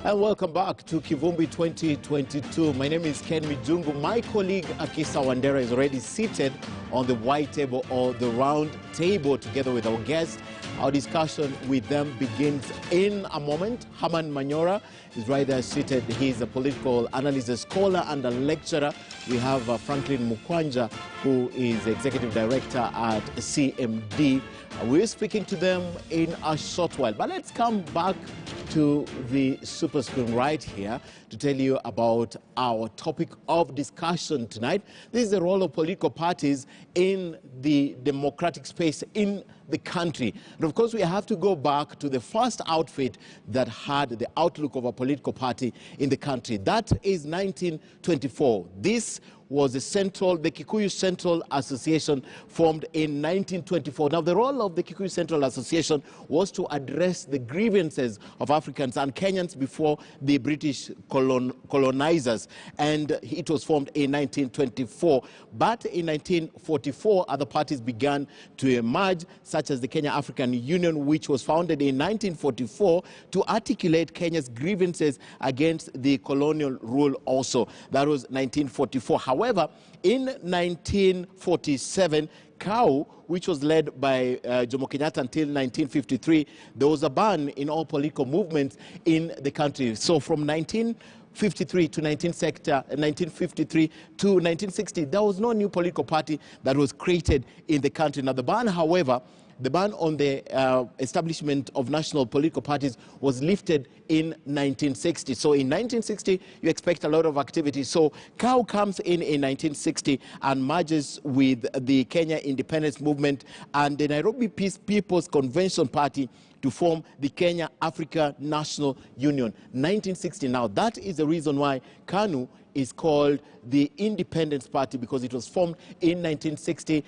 And welcome back to Kivumbi 2022. My name is Ken Mijungu. My colleague Akisa Wandera is already seated on the white table or the round table together with our guests. Our discussion with them begins in a moment. Haman Manyora is right there seated. He's a political analyst, a scholar and a lecturer. We have Franklin Mukwanja, who is executive director at CMD. We're speaking to them in a short while. But let's come back to the super screen right here to tell you about our topic of discussion tonight. This is the role of political parties in the democratic space in the country. And of course, we have to go back to the first outfit that had the outlook of a political party in the country. That is 1924. This was the Kikuyu Central Association, formed in 1924. Now, the role of the Kikuyu Central Association was to address the grievances of Africans and Kenyans before the British colonizers, and it was formed in 1924. But in 1944, other parties began to emerge, such as the Kenya African Union, which was founded in 1944 to articulate Kenya's grievances against the colonial rule also. That was 1944. However, in 1947, KAU, which was led by Jomo Kenyatta until 1953, there was a ban in all political movements in the country. So from 1953 to 1953 to 1960, there was no new political party that was created in the country. Now, the ban, however, the ban on the establishment of national political parties was lifted in 1960. So in 1960, you expect a lot of activity. So KAU comes in 1960 and merges with the Kenya Independence Movement and the Nairobi People's Convention Party to form the Kenya Africa National Union. 1960. Now, that is the reason why KANU is called the Independence Party, because it was formed in 1960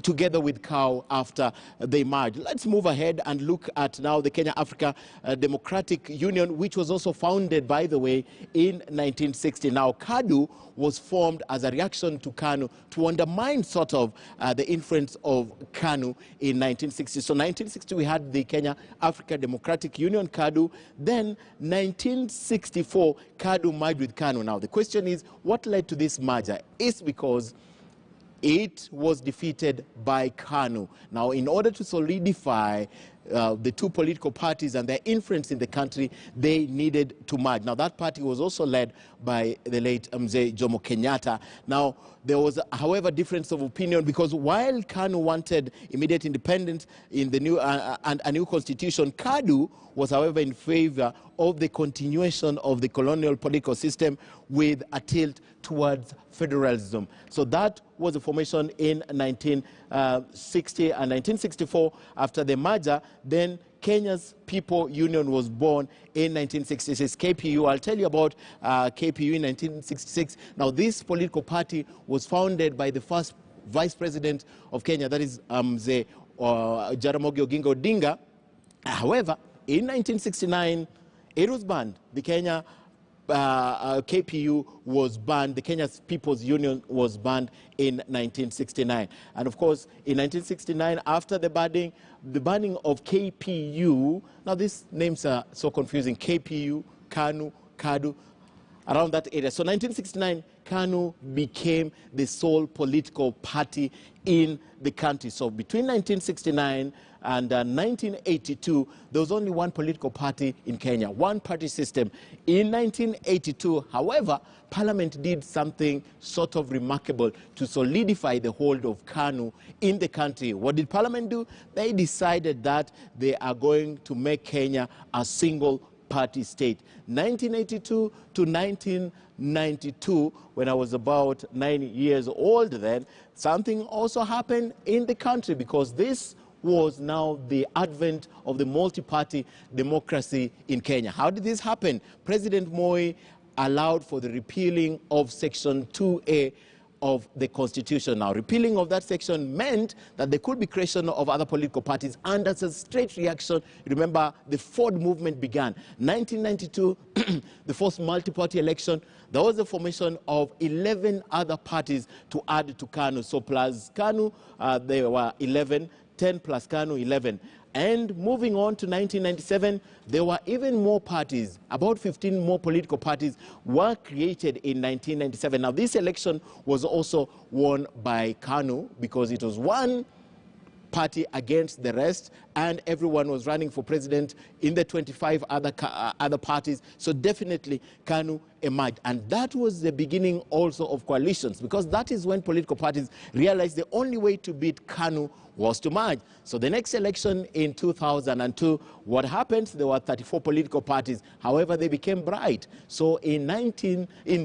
together with KAU after they merged. Let's move ahead and look at now the Kenya Africa Democratic Union, which was also founded, by the way, in 1960. Now, KADU was formed as a reaction to KANU to undermine sort of the influence of KANU in 1960. So 1960, we had the Kenya Africa Democratic Union, KADU. Then 1964, KADU merged with KANU. Now, the question is, what led to this merger? It's because it was defeated by KANU. Now, in order to solidify the two political parties and their influence in the country, they needed to merge. Now, that party was also led by the late Mzee Jomo Kenyatta. Now, there was, however, difference of opinion, because while KANU wanted immediate independence in the new and a new constitution, KADU was, however, in favor of the continuation of the colonial political system with a tilt towards federalism. So that was the formation in 1960 and 1964. After the merger, then Kenya's People Union was born in 1966, KPU. I'll tell you about KPU in 1966. Now, this political party was founded by the first vice president of Kenya, that is Mzee Jaramogi Oginga Odinga. However, in 1969, it was banned. The Kenya KPU was banned. The Kenya People's Union was banned in 1969. And of course, in 1969, after the banning of KPU, now these names are so confusing, KPU, KANU, KADU, around that area. So 1969, KANU became the sole political party in the country. So between 1969 and 1982, there was only one political party in Kenya, one party system. In 1982, however, Parliament did something sort of remarkable to solidify the hold of KANU in the country. What did Parliament do? They decided that they are going to make Kenya a single party state. 1982 to 1992, when I was about 9 years old then, something also happened in the country, because this was now the advent of the multi-party democracy in Kenya. How did this happen? President Moi allowed for the repealing of Section 2A of the Constitution. Now, repealing of that section meant that there could be creation of other political parties, and as a straight reaction, remember, the Ford movement began. 1992, the first multi-party election, there was the formation of 11 other parties to add to KANU. So plus KANU, there were 11, 10 plus KANU, 11. And moving on to 1997, there were even more parties. About 15 more political parties were created in 1997. Now, this election was also won by KANU because it was one party against the rest, and everyone was running for president in the 25 other parties. So definitely KANU emerged. And that was the beginning also of coalitions, because that is when political parties realized the only way to beat KANU was to merge. So the next election in 2002, what happened? There were 34 political parties. However, they became bright. So in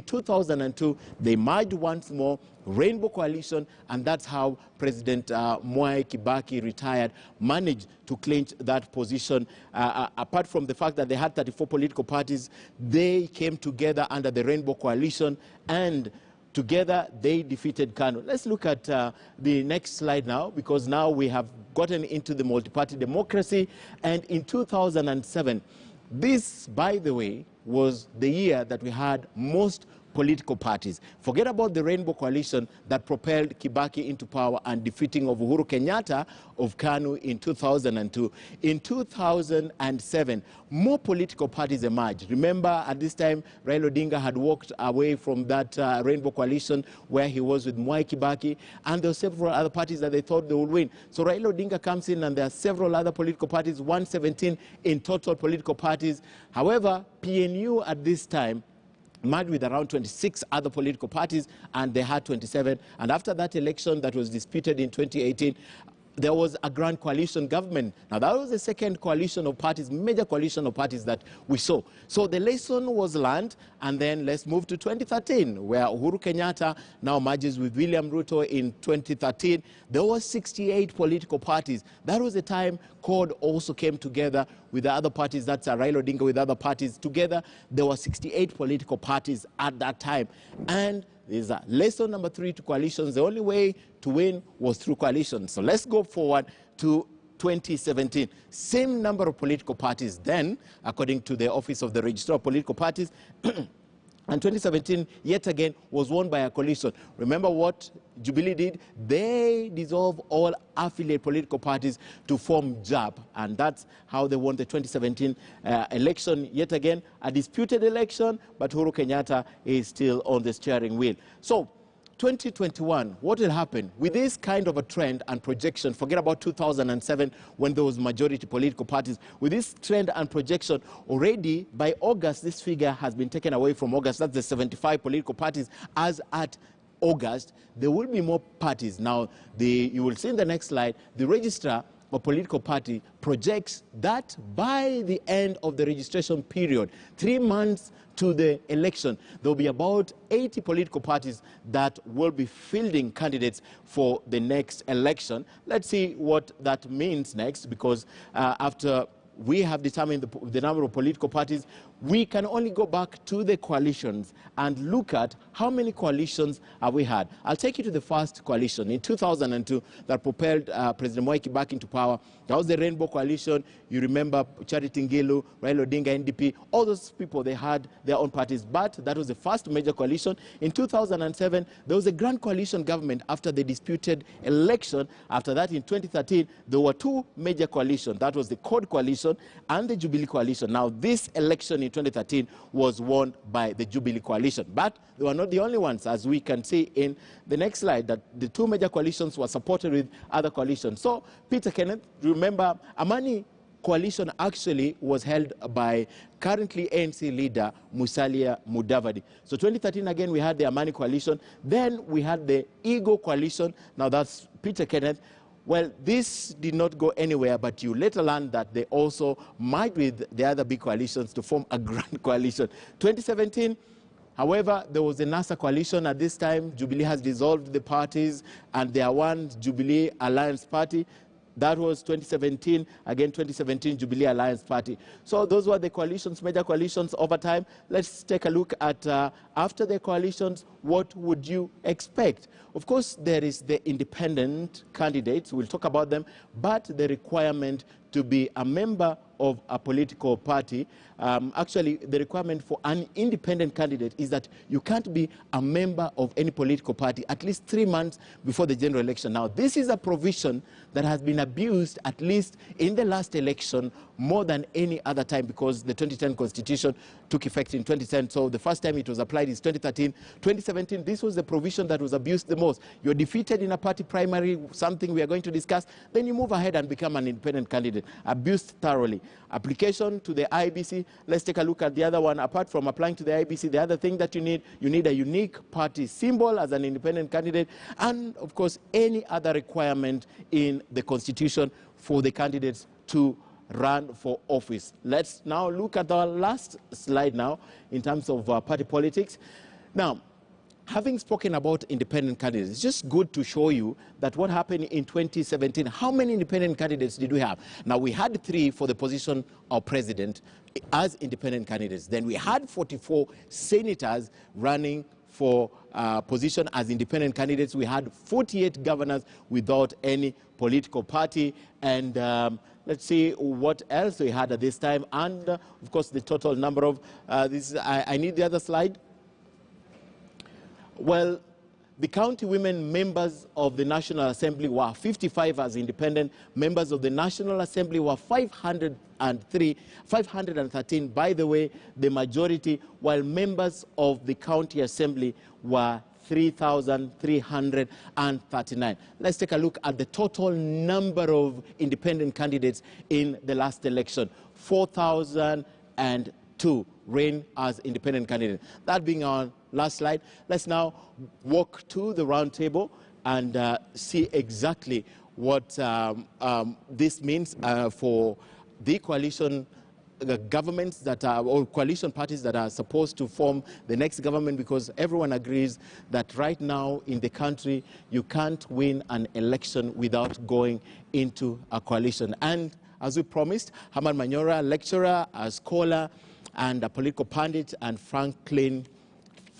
2002, they merged once more, Rainbow Coalition, and that's how President Mwai Kibaki, retired, managed to clinch that position. Apart from the fact that they had 34 political parties, they came together under the Rainbow Coalition, and together they defeated KANU. Let's look at the next slide now, because now we have gotten into the multi-party democracy. And in 2007, this, by the way, was the year that we had most political parties. Forget about the Rainbow Coalition that propelled Kibaki into power and defeating of Uhuru Kenyatta of KANU in 2002. In 2007, more political parties emerged. Remember, at this time, Raila Odinga had walked away from that Rainbow Coalition where he was with Mwai Kibaki, and there were several other parties that they thought they would win. So Raila Odinga comes in, and there are several other political parties, 117 in total political parties. However, PNU at this time merged with around 26 other political parties, and they had 27. And after that election that was disputed in 2018, there was a grand coalition government. Now, that was the second coalition of parties, major coalition of parties that we saw. So the lesson was learned, and then let's move to 2013, where Uhuru Kenyatta now merges with William Ruto in 2013. There were 68 political parties. That was the time CORD also came together with the other parties. That's Raila Odinga with other parties. Together, there were 68 political parties at that time. And there's a lesson number 3 to coalitions. The only way to win was through coalitions. So let's go forward to 2017. Same number of political parties then, according to the Office of the Registrar of Political Parties. And 2017, yet again, was won by a coalition. Remember what Jubilee did? They dissolved all affiliate political parties to form JAP. And that's how they won the 2017 election. Yet again, a disputed election, but Uhuru Kenyatta is still on the steering wheel. So, 2021, what will happen? With this kind of a trend and projection, forget about 2007 when there was majority political parties. With this trend and projection, already by August, this figure has been taken away from August. That's the 75 political parties. As at August, there will be more parties. Now, you will see in the next slide, the registrar of political party projects that by the end of the registration period, 3 months to the election, there will be about 80 political parties that will be fielding candidates for the next election. Let's see what that means next, because after we have determined the number of political parties, we can only go back to the coalitions and look at how many coalitions have we had. I'll take you to the first coalition in 2002 that propelled President Mwai Kibaki into power. That was the Rainbow Coalition. You remember Charity Ngilu, Raila Odinga, NDP, all those people, they had their own parties. But that was the first major coalition. In 2007, there was a grand coalition government after the disputed election. After that, in 2013, there were 2 major coalitions. That was the CORD coalition and the Jubilee coalition. Now, this election in 2013 was won by the Jubilee coalition. But they were not the only ones, as we can see in the next slide, that the 2 major coalitions were supported with other coalitions. So, Peter Kenneth, remember, Amani coalition actually was held by currently ANC leader Musalia Mudavadi. So 2013 again we had the Amani coalition. Then we had the Ego coalition. Now that's Peter Kenneth. Well, this did not go anywhere, but you later learned that they also merged with the other big coalitions to form a grand coalition. 2017, however, there was a NASA coalition at this time. Jubilee has dissolved the parties, and there are one Jubilee Alliance Party. That was 2017. Again, 2017, Jubilee Alliance Party. So those were the coalitions, major coalitions over time. Let's take a look at, after the coalitions, what would you expect? Of course, there is the independent candidates. We'll talk about them. But the requirement to be a member of a political party, actually the requirement for an independent candidate is that you can't be a member of any political party at least 3 months before the general election. Now, this is a provision that has been abused, at least in the last election, more than any other time, because the 2010 constitution took effect in 2010. So the first time it was applied is 2013. 2017, this was the provision that was abused the most. You're defeated in a party primary, something we are going to discuss, then you move ahead and become an independent candidate. Abused thoroughly. Application to the IBC, let's take a look at the other one. Apart from applying to the IBC, the other thing that you need a unique party symbol as an independent candidate, and of course any other requirement in the constitution for the candidates to run for office. Let's now look at the last slide now in terms of party politics. Now, having spoken about independent candidates, it's just good to show you that what happened in 2017, how many independent candidates did we have? Now, we had 3 for the position of president as independent candidates. Then we had 44 senators running for position as independent candidates. We had 48 governors without any political party. And let's see what else we had at this time. And of course, the total number of I need the other slide. Well, the county women members of the National Assembly were 55 as independent. Members of the National Assembly were 513, by the way, the majority, while members of the County Assembly were 3,339. Let's take a look at the total number of independent candidates in the last election. 4,002 ran as independent candidates. That being our last slide, let's now walk to the round table and see exactly what this means for the coalition governments that are, or coalition parties that are supposed to form the next government, because everyone agrees that right now in the country you can't win an election without going into a coalition. And as we promised, Herman Manyora, lecturer, a scholar, and a political pundit, and Franklin,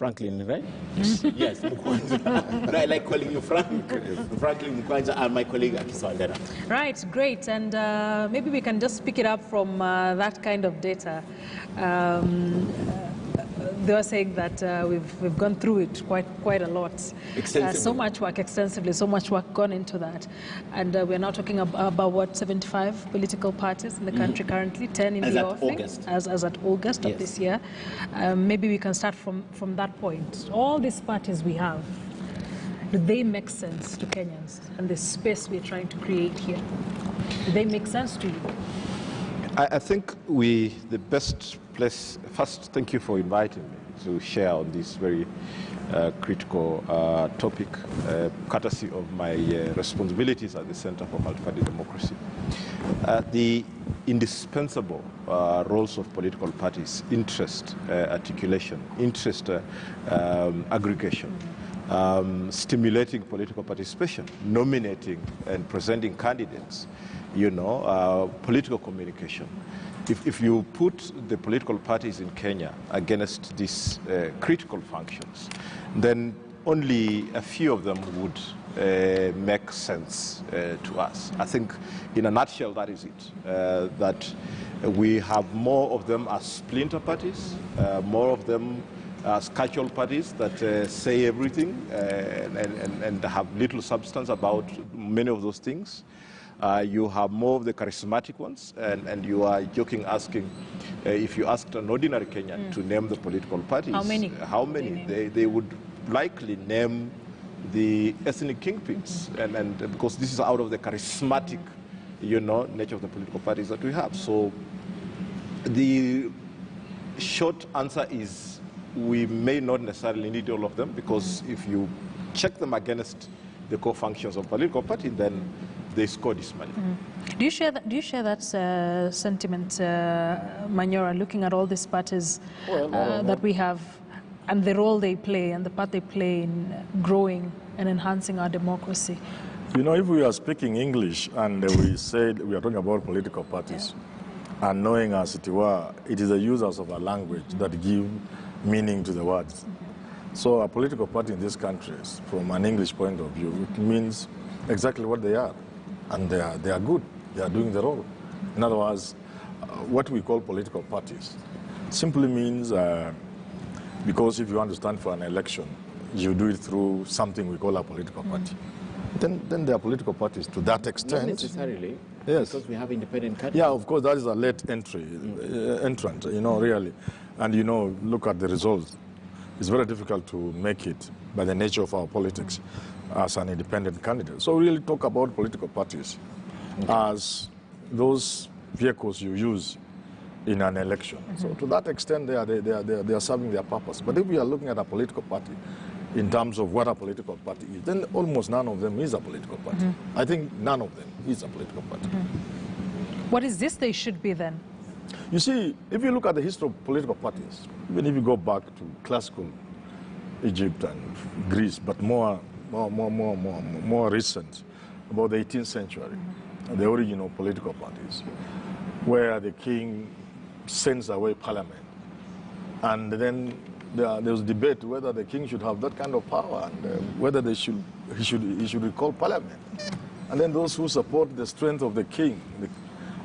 right? Yes, Mukwanza. No, I like calling you Frank. Franklin Mukwanza, and my colleague Akisa Wandera. Right, great. And maybe we can just pick it up from that kind of data. They were saying that we've gone through it quite a lot. Extensively. So much work, extensively, so much work gone into that. And we're now talking about what, 75 political parties in the country currently, 10 in the offing, as at August of this year. Maybe we can start from that point. All these parties we have, do they make sense to Kenyans and the space we're trying to create here? Do they make sense to you? I think the best place, first, thank you for inviting me to share on this very critical topic, courtesy of my responsibilities at the Center for Multi-Party Democracy. The indispensable roles of political parties: interest articulation, interest aggregation, stimulating political participation, nominating and presenting candidates, political communication. If you put the political parties in Kenya against these critical functions, then only a few of them would make sense to us. I think in a nutshell that is it, that we have more of them as splinter parties, more of them as casual parties that say everything and have little substance about many of those things. You have more of the charismatic ones, and you are joking, asking if you asked an ordinary Kenyan to name the political parties, how many? They would likely name the ethnic kingpins, and because this is out of the charismatic, nature of the political parties that we have. So the short answer is we may not necessarily need all of them, because if you check them against the core functions of political party, then they score dismally. Do you share that sentiment, Manyora, looking at all these parties that we have and the role they play and the part they play in growing and enhancing our democracy? If we are speaking English and we said we are talking about political parties, and knowing as it were, it is the users of our language that give meaning to the words. So a political party in this country, from an English point of view, it means exactly what they are. And they are good. They are doing the role. In other words, what we call political parties simply means, because if you want to stand for an election, you do it through something we call a political party. Then there are political parties to that extent. Not necessarily. Yes. Because we have independent candidates. Yeah, of course, that is a late entry, entrant, really. And, look at the results. It's very difficult to make it by the nature of our politics as an independent candidate. So we really talk about political parties as those vehicles you use in an election. So to that extent, they are serving their purpose. But if we are looking at a political party in terms of what a political party is, then almost none of them is a political party. I think none of them is a political party. What is this they should be then? You see, if you look at the history of political parties, even if you go back to classical Egypt and Greece, but more recent, about the 18th century, the original political parties, where the king sends away parliament. And then there was debate whether the king should have that kind of power and whether he should recall parliament. And then those who support the strength of the king,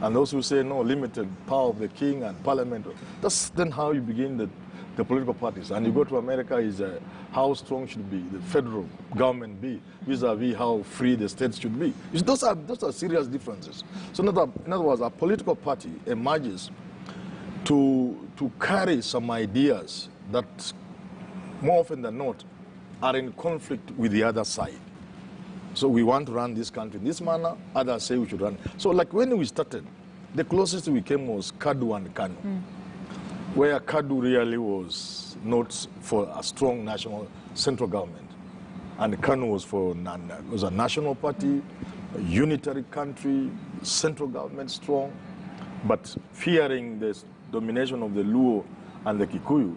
and those who say no, limited power of the king and parliament, that's then how you begin the political parties. And you go to America, is how strong should be the federal government be vis-a-vis how free the states should be. Those are serious differences. So in other words, a political party emerges to carry some ideas that more often than not are in conflict with the other side. So we want to run this country in this manner, others say we should run. So like when we started, the closest we came was KADU and KANU, where KADU really was not for a strong national central government. And KANU was a national party, a unitary country, central government strong, but fearing the domination of the Luo and the Kikuyu,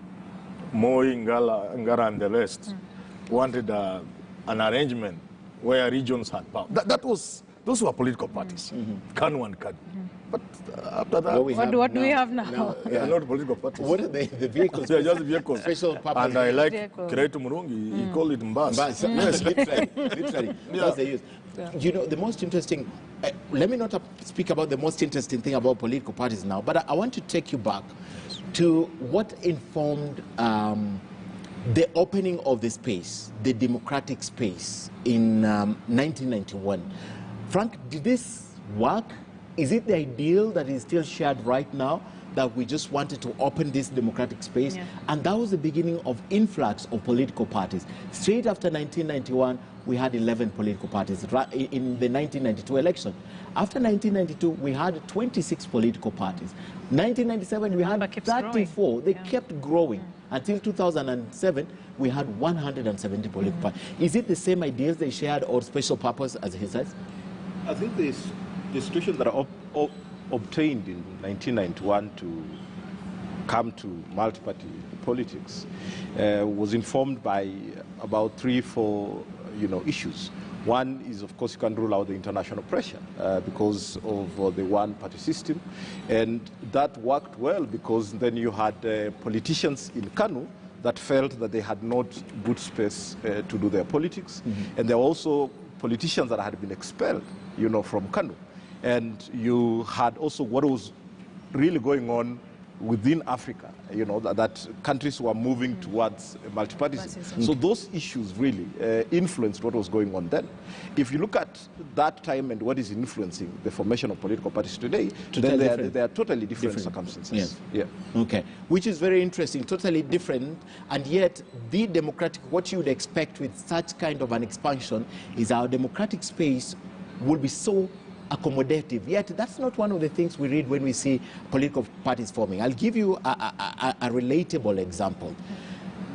Moi, Ngara and the rest wanted an arrangement where regions had power. Those were political parties, KANU and KADU. But after that, what do we have now? They are not political parties. What are the vehicles? They are just vehicles. Special purpose. And I like Vehicles. Kiretu Murungi, he called it Mbas. Yes, literally. That's the use. The most interesting, let me not speak about the most interesting thing about political parties now, but I want to take you back to what informed the opening of the space, the democratic space in 1991. Frank, did this work? Is it the ideal that is still shared right now, that we just wanted to open this democratic space? Yeah. And that was the beginning of influx of political parties. Straight after 1991, we had 11 political parties in the 1992 election. After 1992, we had 26 political parties. 1997, we had 34. They kept growing. Until 2007, we had 170 political parties. Is it the same ideas they shared or special purpose, as he says? I think the institutions that are obtained in 1991 to come to multi-party politics was informed by about 3-4 issues. One is, of course, you can rule out the international pressure because of the one-party system, and that worked well because then you had politicians in KANU that felt that they had not good space to do their politics, and there were also politicians that had been expelled, from KANU. And you had also what was really going on within Africa, that countries were moving towards multipartyism. So those issues really influenced what was going on then. If you look at that time and what is influencing the formation of political parties today, then they are totally different circumstances. Yeah. Okay. Which is very interesting, totally different, and yet the democratic, what you would expect with such kind of an expansion is our democratic space will be so accommodative, yet that's not one of the things we read when we see political parties forming. I'll give you a relatable example.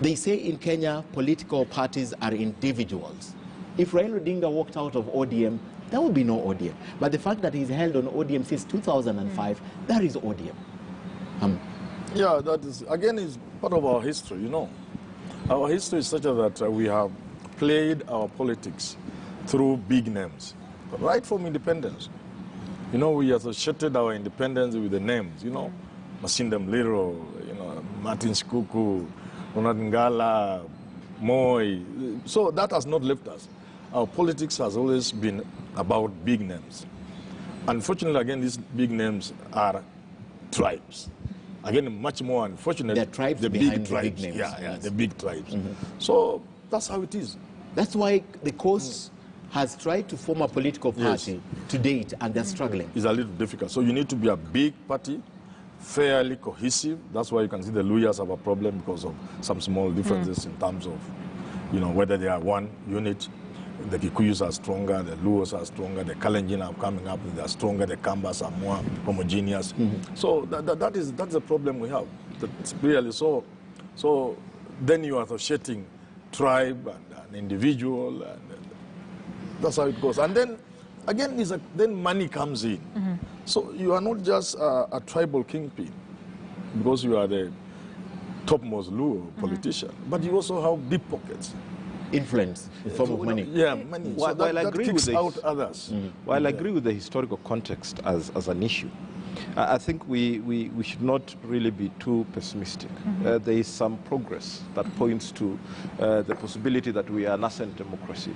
They say in Kenya, political parties are individuals. If Raila Odinga walked out of ODM, there would be no ODM. But the fact that he's held on ODM since 2005, that is ODM. Yeah, that is, again, is part of our history, Our history is such that we have played our politics through big names. Right from independence. We associated our independence with the names, Masinde Mliro, Martin Shikuku, Ronald Ngala, Moi. So that has not left us. Our politics has always been about big names. Unfortunately, again, these big names are tribes. Again, much more unfortunate. The tribes the behind big tribes. the big names. Yeah, the big tribes. So that's how it is. That's why the course has tried to form a political party to date, and they're struggling. It's a little difficult. So you need to be a big party, fairly cohesive. That's why you can see the Luyas have a problem because of some small differences in terms of, whether they are one unit. The Kikuyus are stronger, the Luos are stronger, the Kalenjin are coming up, they are stronger, the Kambas are more homogeneous. So that's the problem we have. That's really so then you are associating tribe and an individual, and that's how it goes. And then again, then money comes in. So you are not just a tribal kingpin because you are the topmost Luo politician, but you also have deep pockets. Influence in the form of money. Yeah, money. While So I that agree kicks with out others. While I agree with the historical context as an issue, I think we should not really be too pessimistic. There is some progress that points to the possibility that we are a nascent democracy.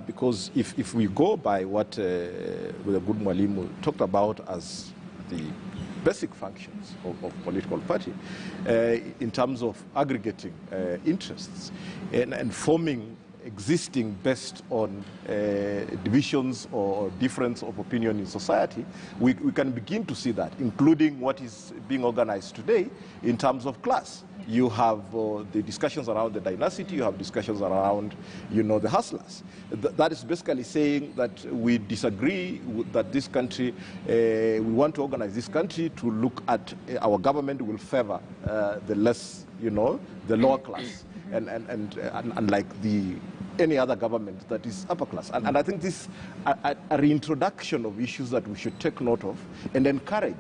Because if we go by what the good Mwalimu talked about as the basic functions of political party in terms of aggregating interests and forming existing based on divisions or difference of opinion in society, we can begin to see that, including what is being organized today in terms of class. You have the discussions around the dynasty, you have discussions around, the hustlers. That is basically saying that we disagree that this country, we want to organize this country to look at our government will favor the less, the lower class, and unlike any other government that is upper class. And I think this a reintroduction of issues that we should take note of and encourage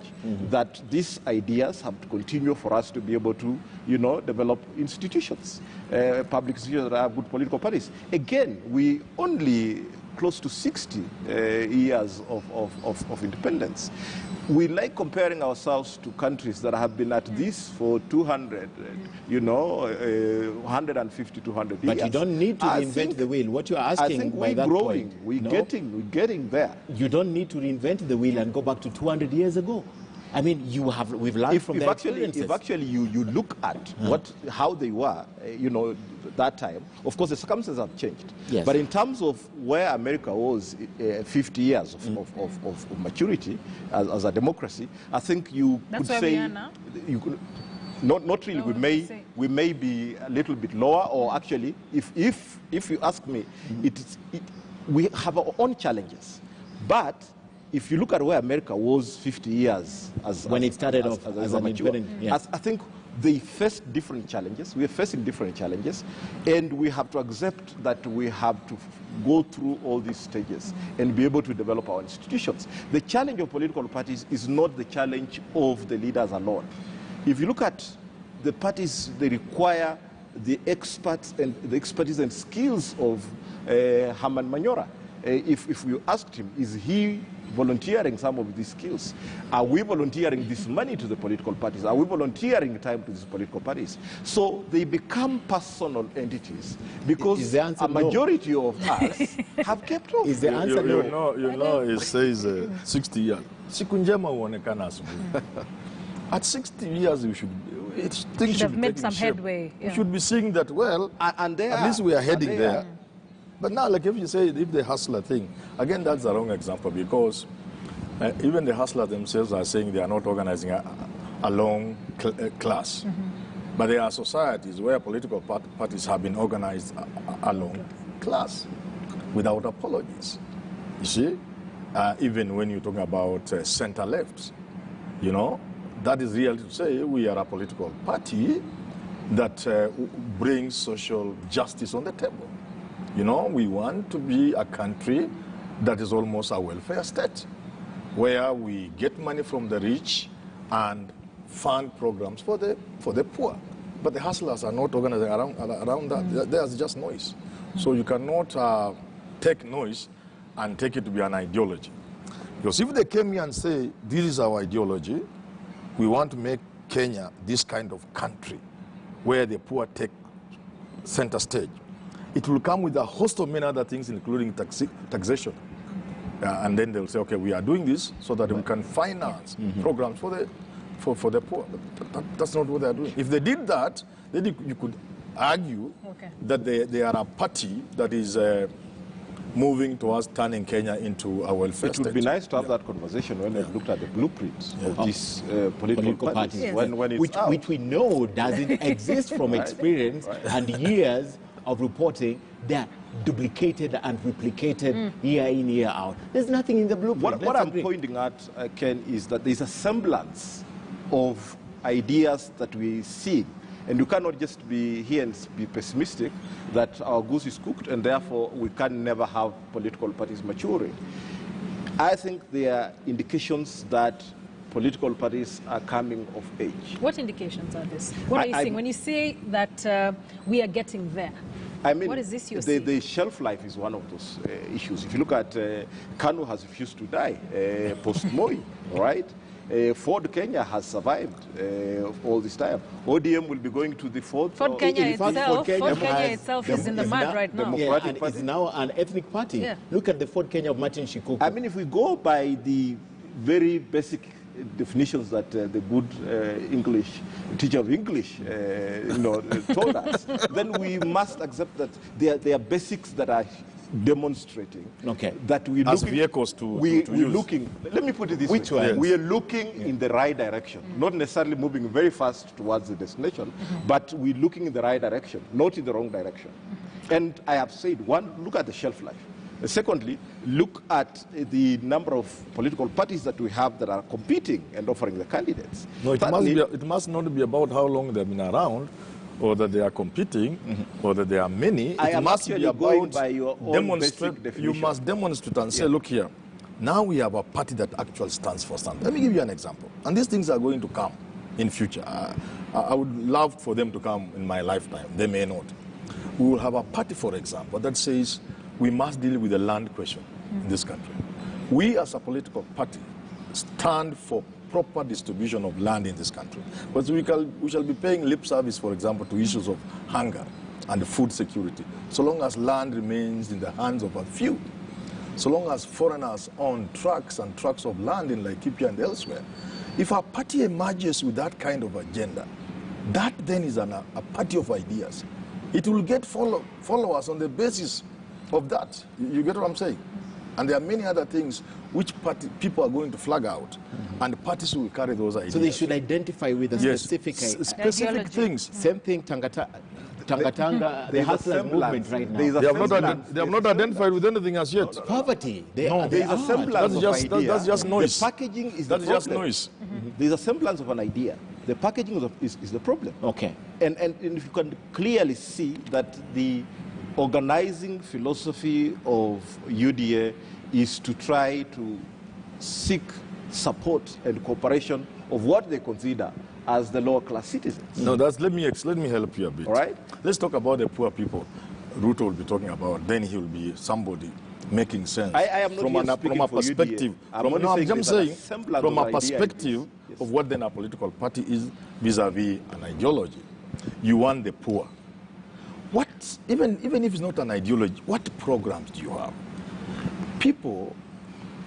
that these ideas have to continue for us to be able to, develop institutions, public institutions that have good political parties. Again, we only close to 60 years of independence. We like comparing ourselves to countries that have been at this for 200, 150, 200 years. But you don't need to reinvent the wheel. What you're asking by that point. We're getting there. You don't need to reinvent the wheel and go back to 200 years ago. I mean, we've learned from their experiences. If actually you look at how they were, that time, of course the circumstances have changed. Yes. But in terms of where America was 50 years of maturity as a democracy, I think you That's could where say we are now? you could. Not really. We may be a little bit lower, or actually, if you ask me, we have our own challenges, but. If you look at where America was 50 years when it started off as an independent, I think they faced different challenges. We are facing different challenges, and we have to accept that we have to go through all these stages and be able to develop our institutions. The challenge of political parties is not the challenge of the leaders alone. If you look at the parties, they require the expertise and skills of Herman Manyora. If you asked him, is he volunteering some of these skills? Are we volunteering this money to the political parties? Are we volunteering time to these political parties? So they become personal entities because a majority of us have kept off. Is the answer no? It says 60 years. Siku njema huonekana asubuhi. At 60 years, we should have made some headway. We should be seeing that, well, and at least we are heading there. But now, like if you say, if the hustler thing, again, that's the wrong example because even the hustlers themselves are saying they are not organizing a long class. But there are societies where political parties have been organized along class without apologies. You see, even when you're talking about center-left, that is really to say we are a political party that brings social justice on the table. We want to be a country that is almost a welfare state, where we get money from the rich and fund programs for the poor. But the hustlers are not organizing around that. There's just noise. So you cannot take noise and take it to be an ideology. Because if they came here and say, this is our ideology, we want to make Kenya this kind of country where the poor take center stage, it will come with a host of many other things, including taxation. And then they'll say, okay, we are doing this so that we can finance programs for for the poor. That's not what they're doing. If they did that, then you could argue that they are a party that is moving towards turning Kenya into a welfare state. It would be nice to have that conversation when they've looked at the blueprints of these political parties. Yes. When it's which we know doesn't exist from experience and years of reporting. They're duplicated and replicated year in, year out. There's nothing in the blueprint. What I'm pointing at, Ken, is that there's a semblance of ideas that we see. And you cannot just be here and be pessimistic that our goose is cooked and therefore we can never have political parties maturing. I think there are indications that political parties are coming of age. What indications are this? What are you saying? When you say that we are getting there, I mean, what is this you're saying? The shelf life is one of those issues. If you look at Kanu has refused to die post-Moi, right? Ford Kenya has survived all this time. ODM will be going to the fourth. Ford Kenya itself is in the mud right now. And it's now an ethnic party. Yeah. Look at the Ford Kenya of Martin Shikuku. I mean, if we go by the very basic definitions that the good English teacher of English told us, then we must accept that there are basics that are demonstrating that we as vehicles to use. Looking. Let me put it this way: yes. we are looking in the right direction, not necessarily moving very fast towards the destination, but we're looking in the right direction, not in the wrong direction. And I have said, one, look at the shelf life. Secondly, look at the number of political parties that we have that are competing and offering the candidates. No, it must not be about how long they've been around, or that they are competing, or that there are many. It must be about by your own demonstrate. You must demonstrate and say, look here, now we have a party that actually stands for something. Let me give you an example. And these things are going to come in future. I would love for them to come in my lifetime. They may not. We will have a party, for example, that says we must deal with the land question in this country. We as a political party stand for proper distribution of land in this country. But we shall be paying lip service, for example, to issues of hunger and food security, so long as land remains in the hands of a few, so long as foreigners own tracts and tracts of land in Laikipia and elsewhere. If a party emerges with that kind of agenda, that then is a party of ideas. It will get followers on the basis of that. You get what I'm saying? And there are many other things which people are going to flag out, and parties will carry those ideas. So they should identify with a specific things. Same thing, Tanga, the hustlers movement right now. They have not identified with anything as yet. Poverty. There is a semblance of idea. That's just noise. The packaging is the problem. Just noise. There is a semblance of an idea. The packaging is the problem. Okay. And if you can clearly see that the organizing philosophy of UDA is to try to seek support and cooperation of what they consider as the lower class citizens. No, let me help you a bit. All right? Let's talk about the poor people Ruto will be talking about. Then he will be somebody making sense. I am not from a perspective. I'm saying from a perspective of what then a political party is vis-a-vis an ideology. You want the poor. What, even if it's not an ideology, what programs do you have? People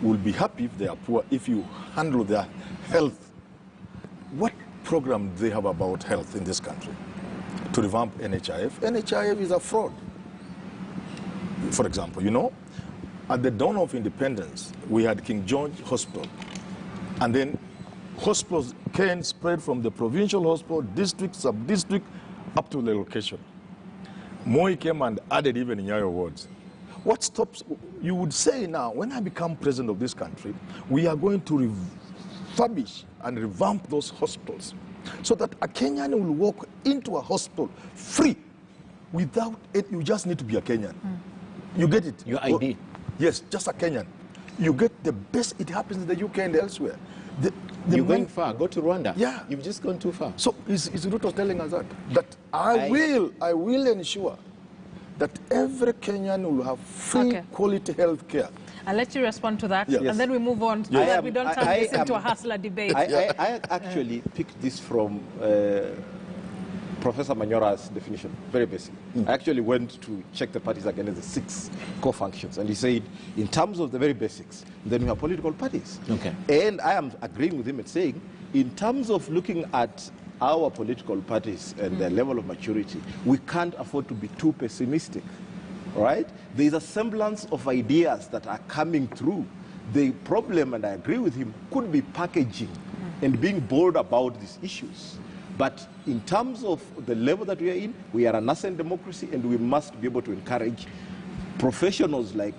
will be happy if they are poor if you handle their health. What program do they have about health in this country? To revamp NHIF. NHIF is a fraud. For example, you know, at the dawn of independence, we had King George Hospital. And then hospitals can spread from the provincial hospital, district, sub-district, up to the location. Moi came and added even in your wards. What stops, you would say now, when I become president of this country, we are going to refurbish and revamp those hospitals so that a Kenyan will walk into a hospital free without it. You just need to be a Kenyan. You get it? Your ID. Yes, just a Kenyan. You get the best. It happens in the UK and elsewhere. You're going far. Go to Rwanda. Yeah. You've just gone too far. So is Ruto telling us that I will ensure that every Kenyan will have free quality health care. I'll let you respond to that, yes. And then we move on so that we don't turn this into a hustler debate. I actually picked this from Professor Manyora's definition, very basic. I actually went to check the parties against the 6 core functions, and he said, in terms of the very basics, then we have political parties. Okay. And I am agreeing with him and saying, in terms of looking at our political parties and their level of maturity, we can't afford to be too pessimistic, right? There's a semblance of ideas that are coming through. The problem, and I agree with him, could be packaging and being bold about these issues. But in terms of the level that we are in, we are a nascent democracy, and we must be able to encourage professionals like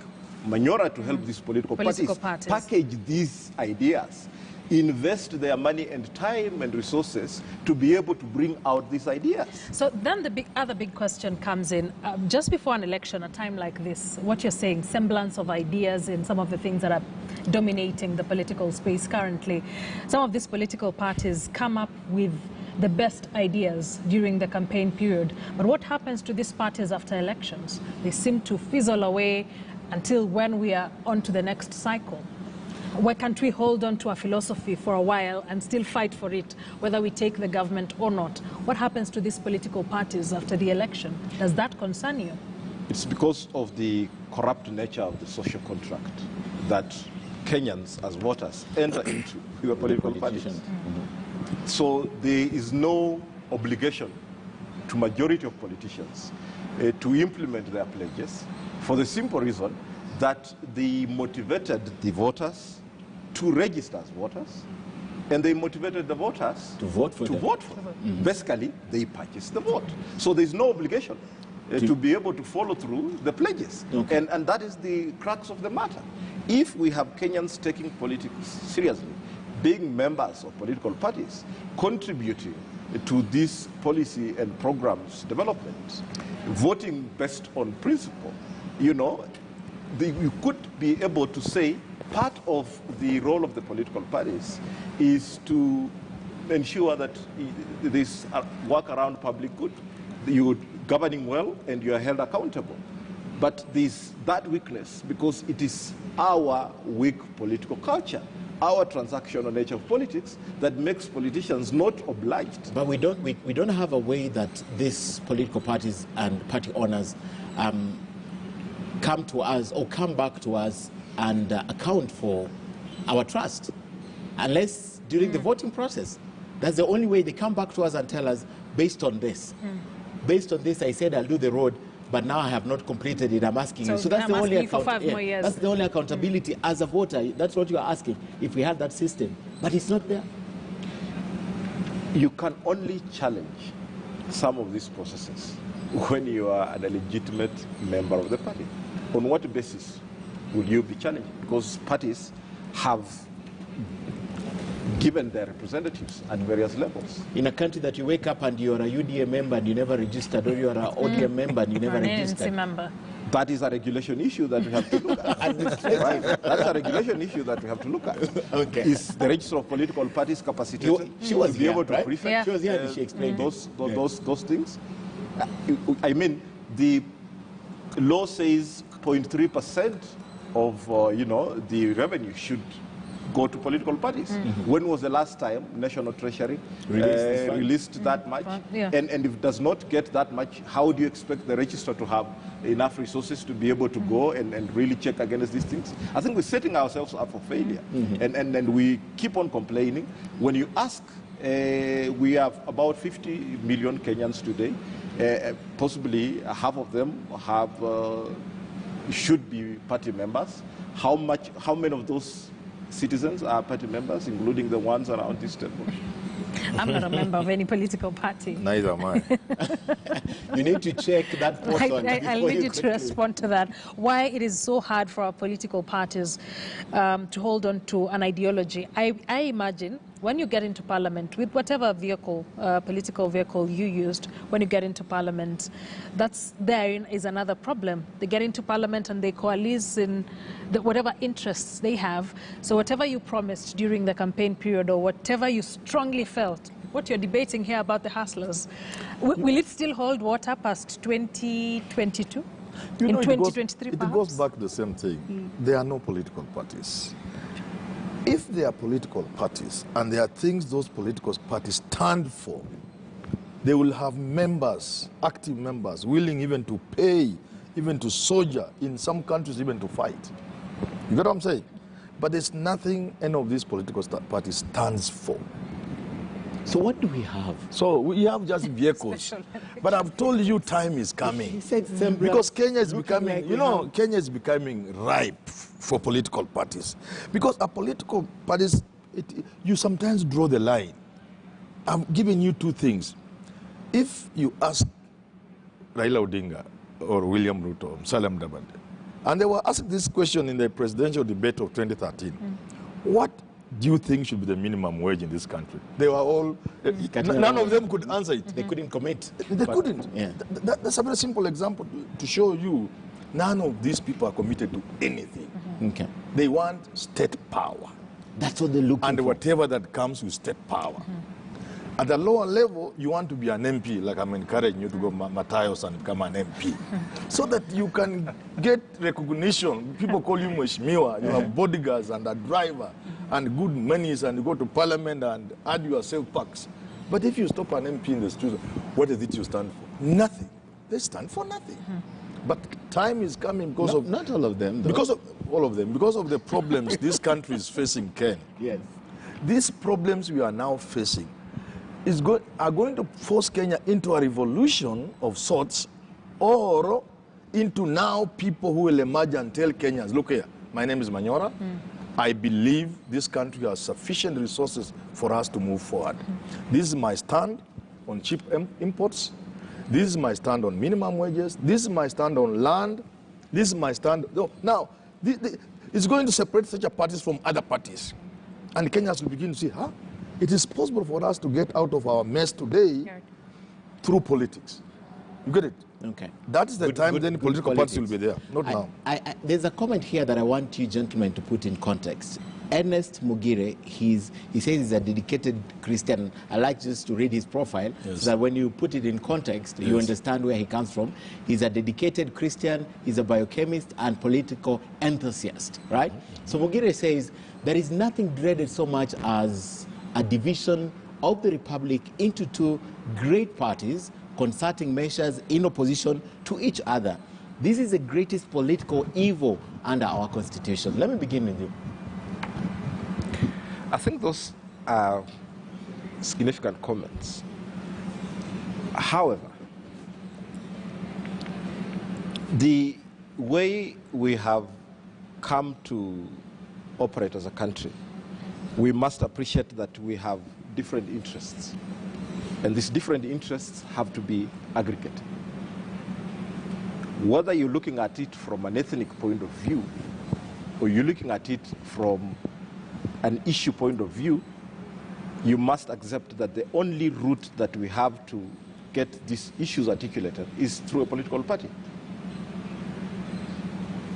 Manyora to help these political parties package these ideas, invest their money and time and resources to be able to bring out these ideas. So then the other big question comes in, just before an election, a time like this, what you're saying, semblance of ideas in some of the things that are dominating the political space currently. Some of these political parties come up with the best ideas during the campaign period. But what happens to these parties after elections? They seem to fizzle away until when we are on to the next cycle. Why can't we hold on to a philosophy for a while and still fight for it, whether we take the government or not? What happens to these political parties after the election? Does that concern you? It's because of the corrupt nature of the social contract that Kenyans as voters enter into with political parties. So there is no obligation to majority of politicians to implement their pledges, for the simple reason that they motivated the voters to register as voters, and they motivated the voters to vote for them. Basically, they purchased the vote. So there's no obligation to be able to follow through the pledges. And that is the crux of the matter. If we have Kenyans taking politics seriously, being members of political parties, contributing to this policy and programs development, voting based on principle, you know, you could be able to say part of the role of the political parties is to ensure that this work around public good, you're governing well and you are held accountable. But there's that weakness because it is our weak political culture, our transactional nature of politics that makes politicians not obliged. But we don't have a way that these political parties and party owners come to us or come back to us and account for our trust, unless during the voting process. That's the only way they come back to us and tell us, based on this, based on this, I said I'll do the road, but now I have not completed it. I'm asking you. So that's the only that's the only accountability as a voter. That's what you are asking. If we have that system, but it's not there. You can only challenge some of these processes when you are an illegitimate member of the party. On what basis would you be challenged? Because parties have given their representatives at various levels. In a country that you wake up and you're a UDA member and you never registered, or you're an ODM member and you never registered. That is a regulation issue that we have to look at. Right? That's a regulation issue that we have to look at. Okay. Is the Register of Political Parties capacitated she was to be able to right? prefect She was here and she explained those things? I mean, the law says 0.3% of the revenue should go to political parties. When was the last time National Treasury released that much? And if it does not get that much, how do you expect the register to have enough resources to be able to go and really check against these things? I think we're setting ourselves up for failure. And we keep on complaining. When you ask, we have about 50 million Kenyans today. Possibly half of them should be party members. How many of those citizens are party members, including the ones around this table? I'm not a member of any political party. Neither am I. You need to check that portion. I'll need you to respond to that. Why it is so hard for our political parties to hold on to an ideology. I imagine when you get into parliament, with whatever vehicle, political vehicle you used, when you get into parliament, therein is another problem. They get into parliament and they coalesce in whatever interests they have. So whatever you promised during the campaign period or whatever you strongly felt, what you're debating here about the hustlers, will it still hold water past 2022? In 2023, perhaps? It goes back to the same thing. There are no political parties. If there are political parties and there are things those political parties stand for, they will have members, active members, willing even to pay, even to soldier, in some countries even to fight. You get what I'm saying? But there's nothing any of these political parties stands for. So what do we have? So we have just vehicles. But I've told you time is coming. He said because Kenya is becoming, Kenya is becoming ripe for political parties. Because a political parties, you sometimes draw the line. I'm giving you two things. If you ask Raila Odinga or William Ruto or Musalia Mudavadi, and they were asked this question in the presidential debate of 2013, what do you think should be the minimum wage in this country? They were all, none of them could answer it. They couldn't commit. They couldn't. Yeah. That's a very simple example to show you none of these people are committed to anything. Okay. They want state power. That's what they look for. And whatever that comes with state power. At the lower level, you want to be an MP, like I'm encouraging you to go Matthias and become an MP. So that you can get recognition. People call you Mheshimiwa, you have bodyguards and a driver and good monies, and you go to parliament and add yourself packs. But if you stop an MP in the street, what is it you stand for? Nothing. They stand for nothing. But time is coming because of... Not all of them, though. Because of all of them. Because of the problems this country is facing, Ken. Yes. These problems we are now facing are going to force Kenya into a revolution of sorts, or into now people who will emerge and tell Kenyans, look here, my name is Manyora. I believe this country has sufficient resources for us to move forward. This is my stand on cheap imports. This is my stand on minimum wages. This is my stand on land. This is my stand. Now, it's going to separate such a parties from other parties. And Kenyans will begin to see, it is possible for us to get out of our mess today through politics. You get it? Okay. That is the time then political parties will be there, not now. There's a comment here that I want you gentlemen to put in context. Ernest Mugire, he says he's a dedicated Christian. I like just to read his profile, so that when you put it in context, you understand where he comes from. He's a dedicated Christian, he's a biochemist and political enthusiast, right? So Mugire says, there is nothing dreaded so much as a division of the republic into two great parties, concerting measures in opposition to each other. This is the greatest political evil under our constitution. Let me begin with you. I think those are significant comments. However, the way we have come to operate as a country, we must appreciate that we have different interests. And these different interests have to be aggregated. Whether you're looking at it from an ethnic point of view, or you're looking at it from an issue point of view, you must accept that the only route that we have to get these issues articulated is through a political party.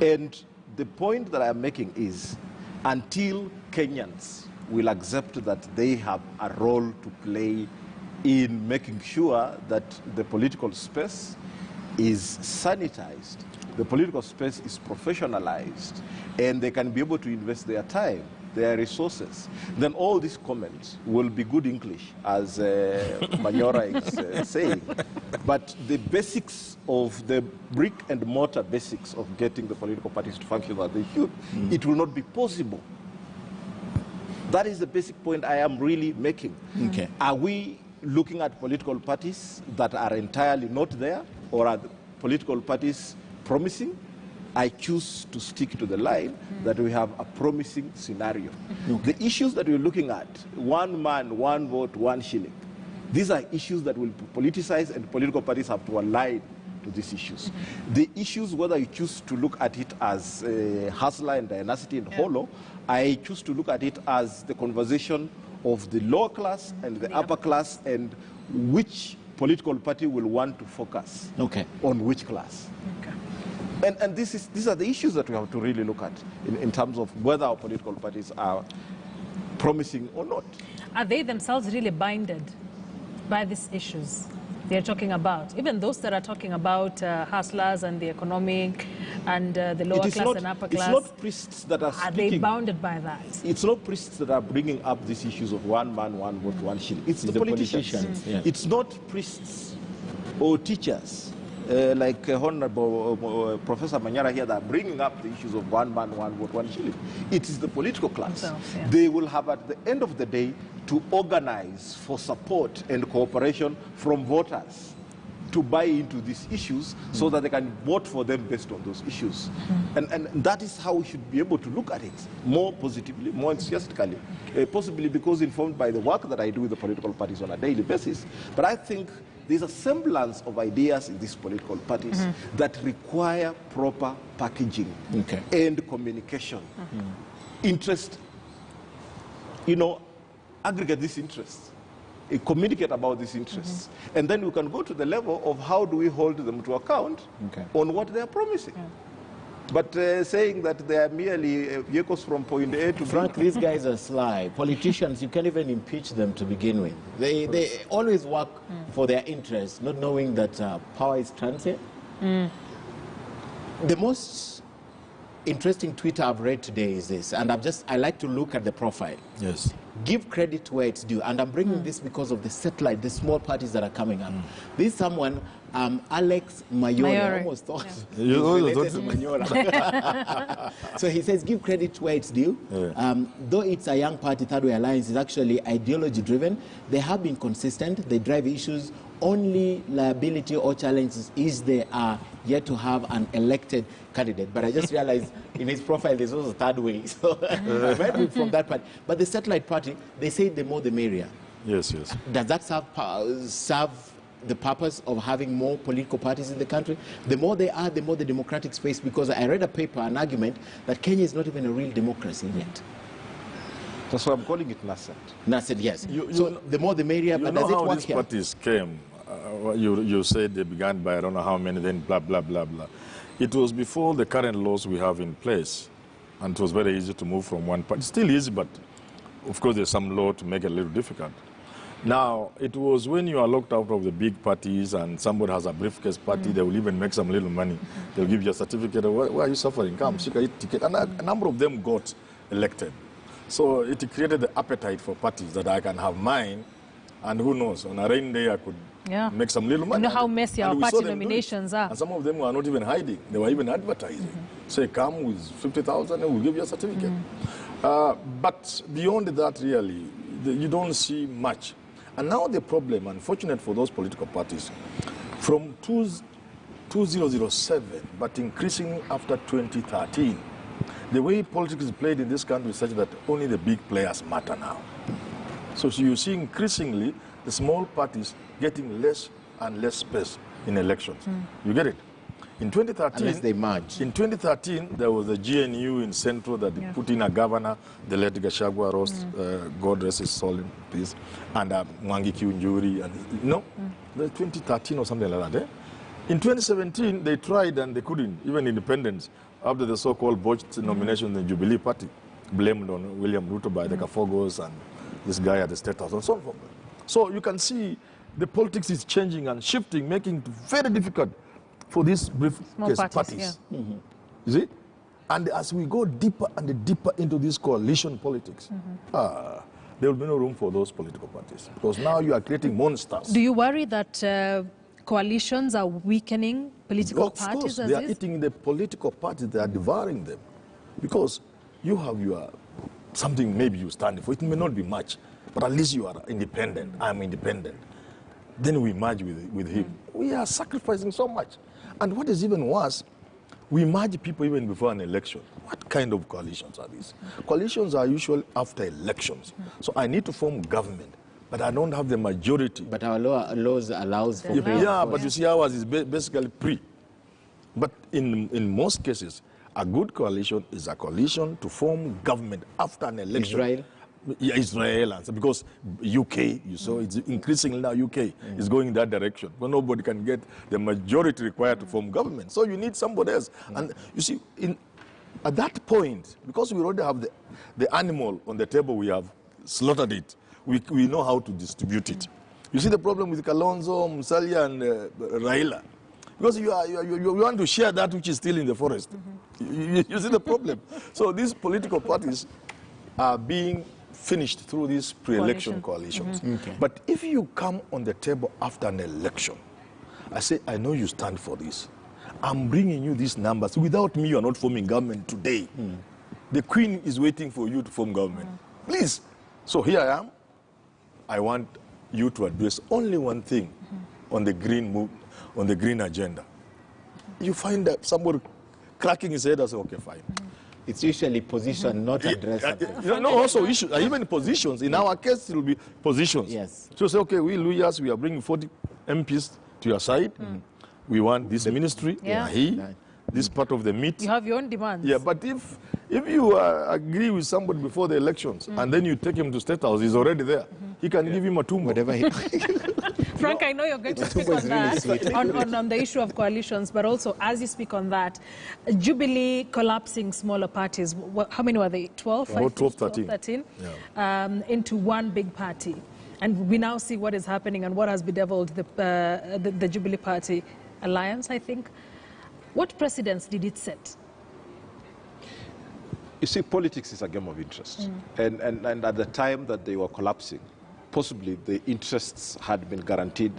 And the point that I'm making is, until Kenyans will accept that they have a role to play in making sure that the political space is sanitized, the political space is professionalized, and they can be able to invest their time, their resources, then all these comments will be good English, as Manyora is saying. But the basics of the brick and mortar basics of getting the political parties to function as they should, it will not be possible. That is the basic point I am really making. Okay. Are we looking at political parties that are entirely not there, or are the political parties promising? I choose to stick to the line that we have a promising scenario. Okay. The issues that we're looking at, one man, one vote, one shilling, these are issues that will be politicized, and political parties have to align to these issues. The issues, whether you choose to look at it as hustler and dynasty and hollow, I choose to look at it as the conversation of the lower class and the upper class, and which political party will want to focus on which class. Okay. And these are the issues that we have to really look at in terms of whether our political parties are promising or not. Are they themselves really binded by these issues they're talking about? Even those that are talking about hustlers and the economic and the lower class and upper class. It's not priests that are speaking. Are they bounded by that? It's not priests that are bringing up these issues of one man, one vote, one shilling. It's the politicians. Yeah. It's not priests or teachers like Honorable Professor Manyara here that are bringing up the issues of one man, one vote, one shilling. It is the political class. They will have, at the end of the day, to organize for support and cooperation from voters to buy into these issues so that they can vote for them based on those issues. And that is how we should be able to look at it more positively, more enthusiastically, possibly because informed by the work that I do with the political parties on a daily basis. But I think there's a semblance of ideas in these political parties that require proper packaging and communication. Interest, aggregate these interests. Communicate about these interests. And then we can go to the level of how do we hold them to account on what they are promising. But saying that they are merely vehicles from point A to B. Frank, these guys are sly. Politicians, you can't even impeach them to begin with. They always work for their interests, not knowing that power is transient. The most interesting tweet I've read today is this, and I like to look at the profile. Yes. Give credit where it's due, and I'm bringing this because of the satellite, the small parties that are coming up. This is someone, Alex Mayora. I almost thought he was related to Manyora. So he says, give credit where it's due. Though it's a young party, Third Way Alliance is actually ideology-driven. They have been consistent. They drive issues. Only liability or challenges is they are yet to have an elected candidate. But I just realized in his profile there's also Third Way. So I read it from that part. But the satellite party, they say the more the merrier. Yes, yes. Does that serve the purpose of having more political parties in the country? The more they are, the more the democratic space, because I read a paper, an argument, that Kenya is not even a real democracy yet. So I'm calling it nascent. Nascent, yes. So the more the merrier, but does it work these parties came? You said they began by I don't know how many, then blah, blah, blah, blah. It was before the current laws we have in place, and it was very easy to move from one party. It's still easy, but of course there's some law to make it a little difficult. Now, it was when you are locked out of the big parties and somebody has a briefcase party, they will even make some little money. They'll give you a certificate. Why are you suffering? Come, you can eat ticket. And a number of them got elected. So it created the appetite for parties that I can have mine, and who knows, on a rainy day I could make some little money. You know how messy our party nominations are. And some of them were not even hiding. They were even advertising. Say, come with 50,000 and we'll give you a certificate. But beyond that, really, you don't see much. And now the problem, unfortunate for those political parties, from 2007, but increasing after 2013, the way politics is played in this country is such that only the big players matter now. So you see increasingly the small parties getting less and less space in elections. You get it? In 2013, unless they merge. In 2013, there was a GNU in Central that put in a governor, the late Gachagua Ross, God rest his soul in peace, and Mwangi Kiunjuri, and the 2013 or something like that. In 2017, they tried and they couldn't, even independents, after the so-called botched nomination in the Jubilee Party, blamed on William Ruto by the Kafogos and this guy at the State House and so on. So you can see the politics is changing and shifting, making it very difficult for these briefcase parties. You see? And as we go deeper and deeper into this coalition politics, there will be no room for those political parties, because now you are creating monsters. Do you worry that coalitions are weakening political parties? They are eating the political parties, they are devouring them. Because you have something maybe you stand for. It may not be much, but at least you are independent. I'm independent. Then we merge with him. We are sacrificing so much. And what is even worse, we merge people even before an election. What kind of coalitions are these? Coalitions are usually after elections. So I need to form government, but I don't have the majority. But our laws allows for but you see ours is basically pre. But in most cases, a good coalition is a coalition to form government after an election. Israel? Yeah, Israel, because UK, you saw, it's increasingly now UK is going in that direction. But nobody can get the majority required to form government. So you need somebody else. And you see, at that point, because we already have the animal on the table, we have slaughtered it. We know how to distribute it. You see the problem with Kalonzo, Musalia, and Raila. Because you want to share that which is still in the forest. You see the problem. So these political parties are being finished through these pre-election coalitions. But if you come on the table after an election, I say, I know you stand for this. I'm bringing you these numbers. Without me, you are not forming government today. The Queen is waiting for you to form government. Please. So here I am. I want you to address only one thing on the green agenda. You find that somebody cracking his head and say, okay, fine. It's usually position, not address. No, also issues, even positions. In our case, it will be positions. Yes. So say, okay, we lawyers, we are bringing 40 MPs to your side. We want this ministry, this part of the meat. You have your own demands. Yeah, but if you agree with somebody before the elections and then you take him to State House, he's already there. He can give him a tumor. Whatever he... Frank, I know you're going to speak on that, on the issue of coalitions, but also as you speak on that, Jubilee collapsing smaller parties, how many were they? 12? 13. Into one big party. And we now see what is happening and what has bedeviled the Jubilee Party alliance, I think. What precedents did it set? You see, politics is a game of interest. And at the time that they were collapsing, possibly the interests had been guaranteed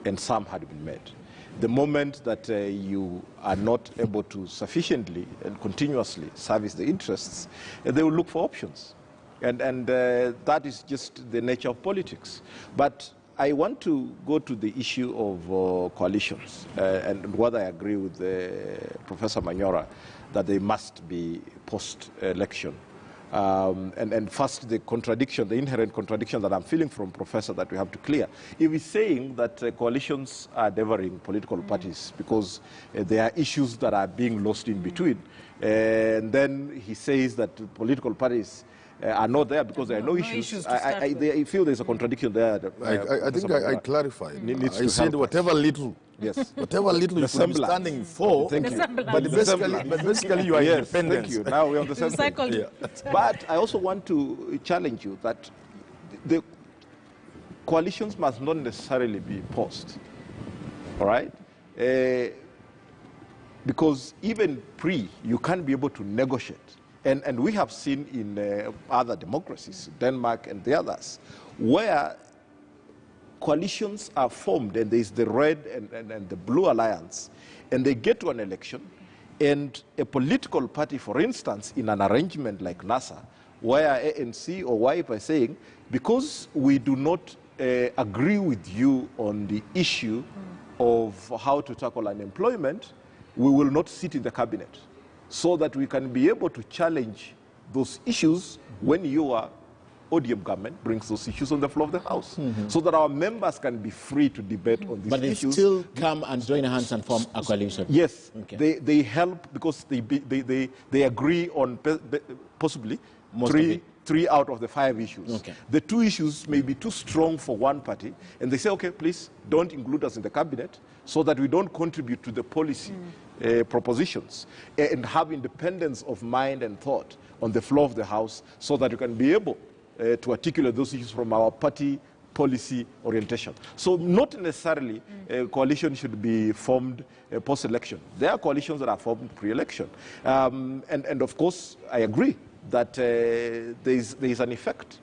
and some had been met. The moment that you are not able to sufficiently and continuously service the interests, they will look for options. And that is just the nature of politics. But I want to go to the issue of coalitions and whether I agree with Professor Manyora that they must be post-election. And first, the contradiction, the inherent contradiction that I'm feeling from Professor that we have to clear. If he's saying that coalitions are devouring political parties because there are issues that are being lost in between, and then he says that political parties are not there because there are no issues. I feel there's a contradiction there. I think I clarified. I said whatever little. Yes. Whatever little you could be standing for. Thank you. But basically you are independent. Thank you. Now we're on the same page. Yeah. But I also want to challenge you that the coalitions must not necessarily be post. All right? Because even you can't be able to negotiate. And we have seen in other democracies, Denmark and the others, where coalitions are formed and there's the red and the blue alliance, and they get to an election, and a political party, for instance, in an arrangement like NASA, where ANC or YIP are saying, because we do not agree with you on the issue of how to tackle unemployment, we will not sit in the cabinet, so that we can be able to challenge those issues when your ODM government brings those issues on the floor of the House, so that our members can be free to debate on these issues. But they still come and join hands and form a coalition? Yes, okay. They help because they agree on possibly three out of the 5 issues. Okay. The 2 issues may be too strong for one party, and they say, okay, please don't include us in the cabinet so that we don't contribute to the policy propositions and have independence of mind and thought on the floor of the House so that we can be able to articulate those issues from our party policy orientation. So not necessarily a coalition should be formed post-election. There are coalitions that are formed pre-election. And of course, I agree that there is an effect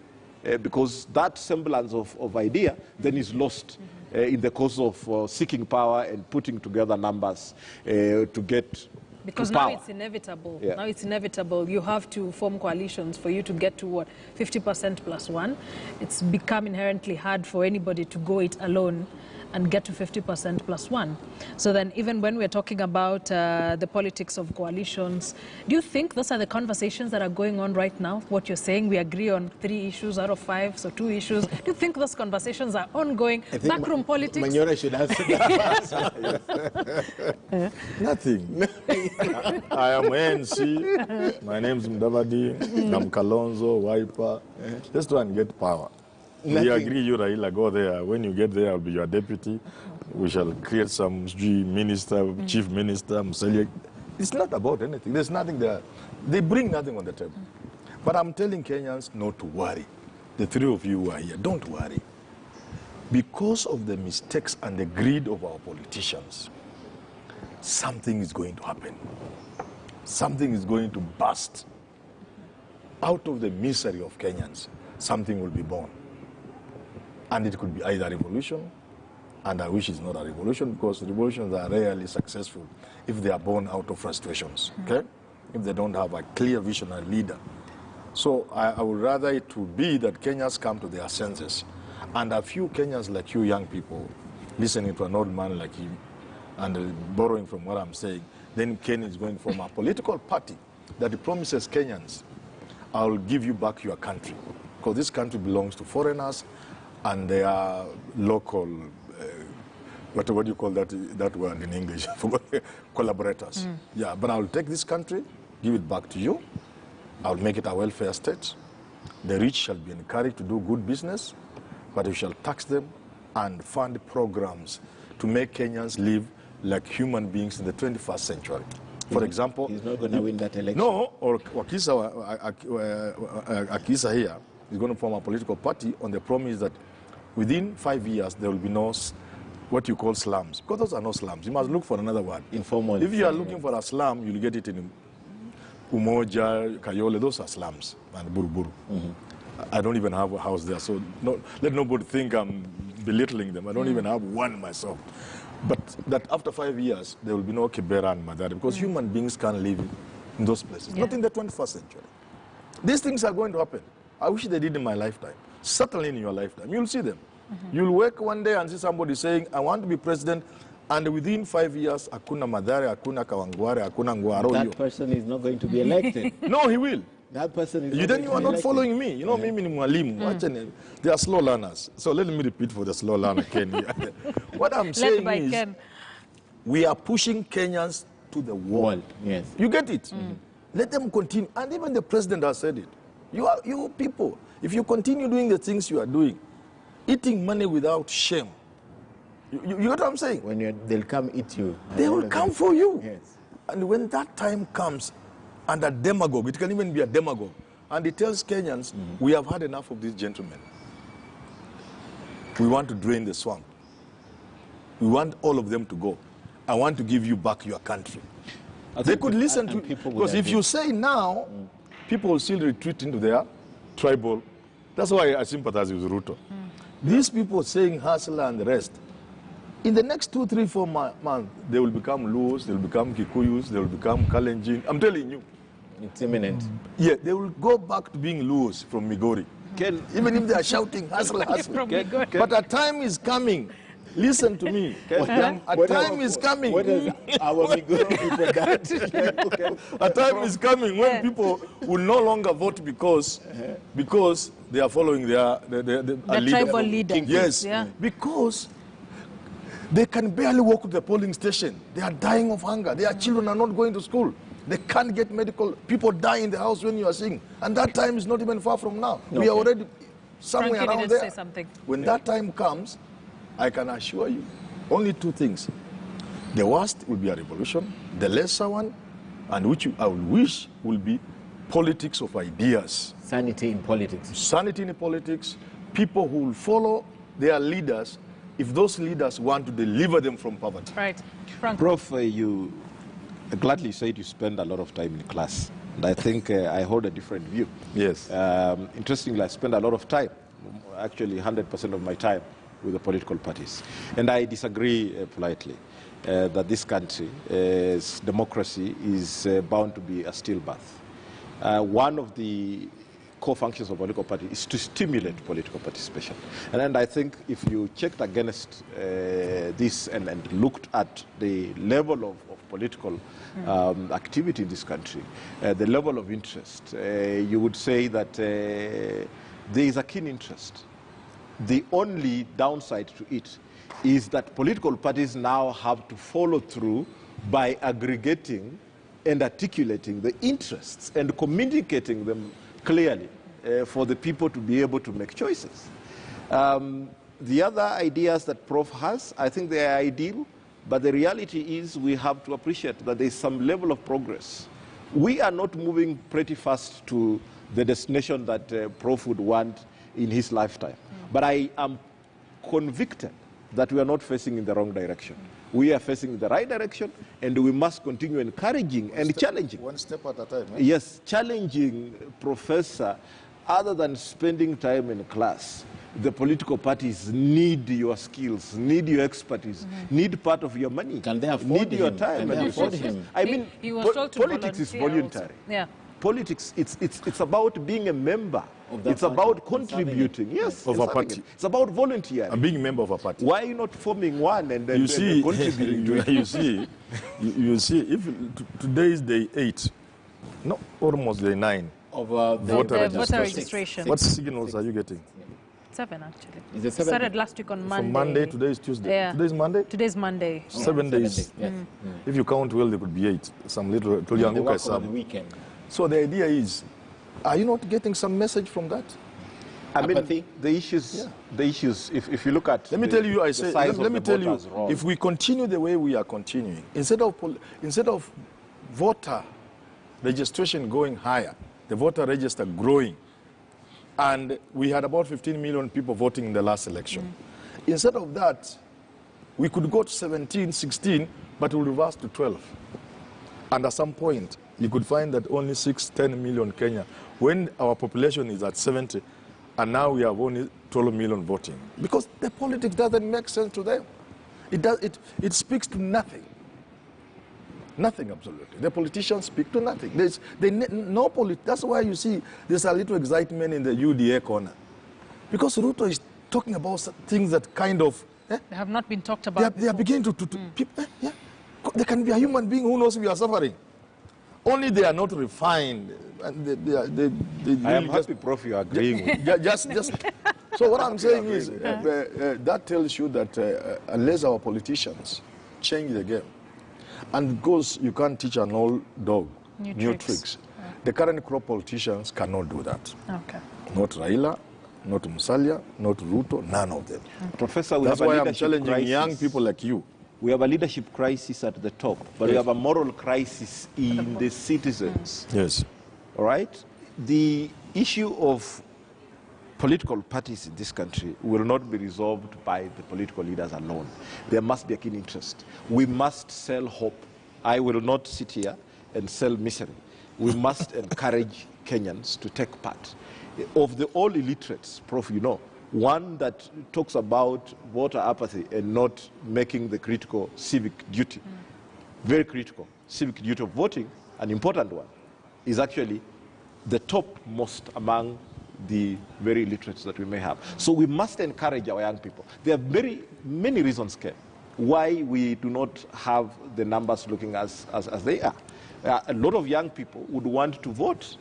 because that semblance of idea then is lost in the course of seeking power and putting together numbers to get because now it's inevitable. Yeah. Now it's inevitable. You have to form coalitions for you to get to what? 50% plus 1. It's become inherently hard for anybody to go it alone and get to 50% plus 1. So then even when we're talking about the politics of coalitions, do you think those are the conversations that are going on right now? What you're saying, we agree on 3 issues out of 5, so 2 issues. Do you think those conversations are ongoing? Backroom politics? Manyora should answer that. Nothing. I am ANC. My name is Mdavadi. I'm Kalonzo, Wiper. Just try and get power. Nothing. We agree, you Raila, go there. When you get there, I'll be your deputy. We shall create some minister, chief minister, Musalia. It's not about anything. There's nothing there. They bring nothing on the table. But I'm telling Kenyans not to worry. The 3 of you who are here, don't worry. Because of the mistakes and the greed of our politicians, something is going to happen. Something is going to burst. Out of the misery of Kenyans, something will be born. And it could be either a revolution, and I wish it's not a revolution because revolutions are rarely successful if they are born out of frustrations, okay? If they don't have a clear visionary leader. So I would rather it to be that Kenyans come to their senses And a few Kenyans like you young people listening to an old man like him and borrowing from what I'm saying, then Kenya is going to form a political party that promises Kenyans, I'll give you back your country. Because this country belongs to foreigners and they are local, what do you call that word in English? Collaborators. Yeah, but I'll take this country, give it back to you. I'll make it a welfare state. The rich shall be encouraged to do good business, but you shall tax them and fund programs to make Kenyans live like human beings in the 21st century. For example, he's not going to win that election. No, or Akisa here is going to form a political party on the promise that within 5 years there will be no what you call slums. Because those are no slums. You must look for another word. Informal. If you are looking for a slum, you'll get it in Umoja, Kayole. Those are slums and Buruburu. I don't even have a house there, so let nobody think I'm belittling them. I don't even have one myself. But that after 5 years, there will be no Kibera and Madari, because human beings can't live in those places. Not in the 21st century. These things are going to happen. I wish they did in my lifetime. Certainly in your lifetime. You'll see them. You'll wake one day and see somebody saying, I want to be president, and within 5 years, Akuna Madari, Akuna Kawangware, Akuna Nguaro. That person is not going to be elected. No, he will. That person is Then you are not following me. You know, mimi ni mwalimu. They are slow learners. So let me repeat for the slow learner, Ken. What I'm saying is, we are pushing Kenyans to the wall. Yes. You get it? Let them continue. And even the president has said it. You people, if you continue doing the things you are doing, eating money without shame, you get what I'm saying? When they'll come eat you. They will come for you. Yes. And when that time comes, and a demagogue, it can even be a demagogue, and he tells Kenyans, we have had enough of these gentlemen. We want to drain the swamp. We want all of them to go. I want to give you back your country. They could listen to people, because if you say now, people will still retreat into their tribal. That's why I sympathize with Ruto. These people saying hustler and the rest, in the next 2, 3, 4 months, they will become Luos, they will become Kikuyus, they will become Kalenjin. I'm telling you. It's imminent. Yeah, they will go back to being Luos from Migori. Even if they are shouting, hustler, hustler. But a time is coming. Listen to me. A time is coming. What is our Migori people that? A time is coming when people will no longer vote because they are following their tribal leader. Yes, because they can barely walk to the polling station. They are dying of hunger. Their children are not going to school. They can't get medical. People die in the house when you are singing. And that time is not even far from now. We are already somewhere around there. Say something. When that time comes, I can assure you, only 2 things. The worst will be a revolution. The lesser one, and which I will wish, will be politics of ideas. Sanity in politics. Sanity in politics. People who will follow their leaders if those leaders want to deliver them from poverty. Right. Frank. Prof, you gladly said you spend a lot of time in class. And I think I hold a different view. Yes. Interestingly, I spend a lot of time, actually 100% of my time, with the political parties. And I disagree politely that this country's democracy is bound to be a stillbirth. One of the core functions of political party is to stimulate political participation. And I think if you checked against this and looked at the level of political activity in this country, the level of interest, you would say that there is a keen interest. The only downside to it is that political parties now have to follow through by aggregating and articulating the interests and communicating them clearly for the people to be able to make choices. The other ideas that Prof has, I think they are ideal, but the reality is we have to appreciate that there is some level of progress. We are not moving pretty fast to the destination that Prof would want in his lifetime. But I am convicted that we are not facing in the wrong direction. We are facing in the right direction, and we must continue encouraging and challenging. One step at a time. Yes, challenging, Professor, other than spending time in class. The political parties need your skills, need your expertise, need part of your money. Can they afford need him? your time Can and they afford resources. him? I mean, he was told to politics is voluntary. Yeah. politics, it's about being a member. It's about contributing. Yes, of a party. It's about volunteering. And being a member of a party. Why are you not forming one and then contributing to it? You see, if today is day 8, no, almost day 9 of voter registration. What signals are you getting? 7 actually. Is it 7? Started last week on Monday. From Monday, today is Tuesday. Yeah. Today is Monday? Today is Monday. 7 days. Yes. If you count well, there could be 8. Some little They work on the some. weekend. So the idea is, are you not getting some message from that? I mean, the issues, if you look at let me tell you, if we continue the way we are continuing, instead of voter registration going higher, the voter register growing, and we had about 15 million people voting in the last election. Instead of that, we could go to 17, 16, but we'll reverse to 12. And at some point, you could find that only 6, 10 million Kenya, when our population is at 70, and now we have only 12 million voting. Because the politics doesn't make sense to them. It speaks to nothing. Nothing, absolutely. The politicians speak to nothing. That's why you see there's a little excitement in the UDA corner. Because Ruto is talking about things that kind of... They have not been talked about. They are beginning to people, there can be a human being who knows we are suffering. Only they are not refined. And I am happy, Prof, you are agreeing with. So what I'm saying is, that tells you that unless our politicians change the game, and because you can't teach an old dog new tricks. The current crop politicians cannot do that. Okay. Not Raila, not Musalia, not Ruto, none of them. Professor, that's why I'm challenging young people like you. We have a leadership crisis at the top, but we have a moral crisis in the citizens. Yes. All right? The issue of political parties in this country will not be resolved by the political leaders alone. There must be a keen interest. We must sell hope. I will not sit here and sell misery. We must encourage Kenyans to take part. Of the all illiterates, Prof, you know, one that talks about voter apathy and not making the critical civic duty, very critical civic duty of voting, an important one, is actually the topmost among the very illiterates that we may have. So we must encourage our young people. There are very many reasons, Ken, why we do not have the numbers looking as they are. A lot of young people would want to vote.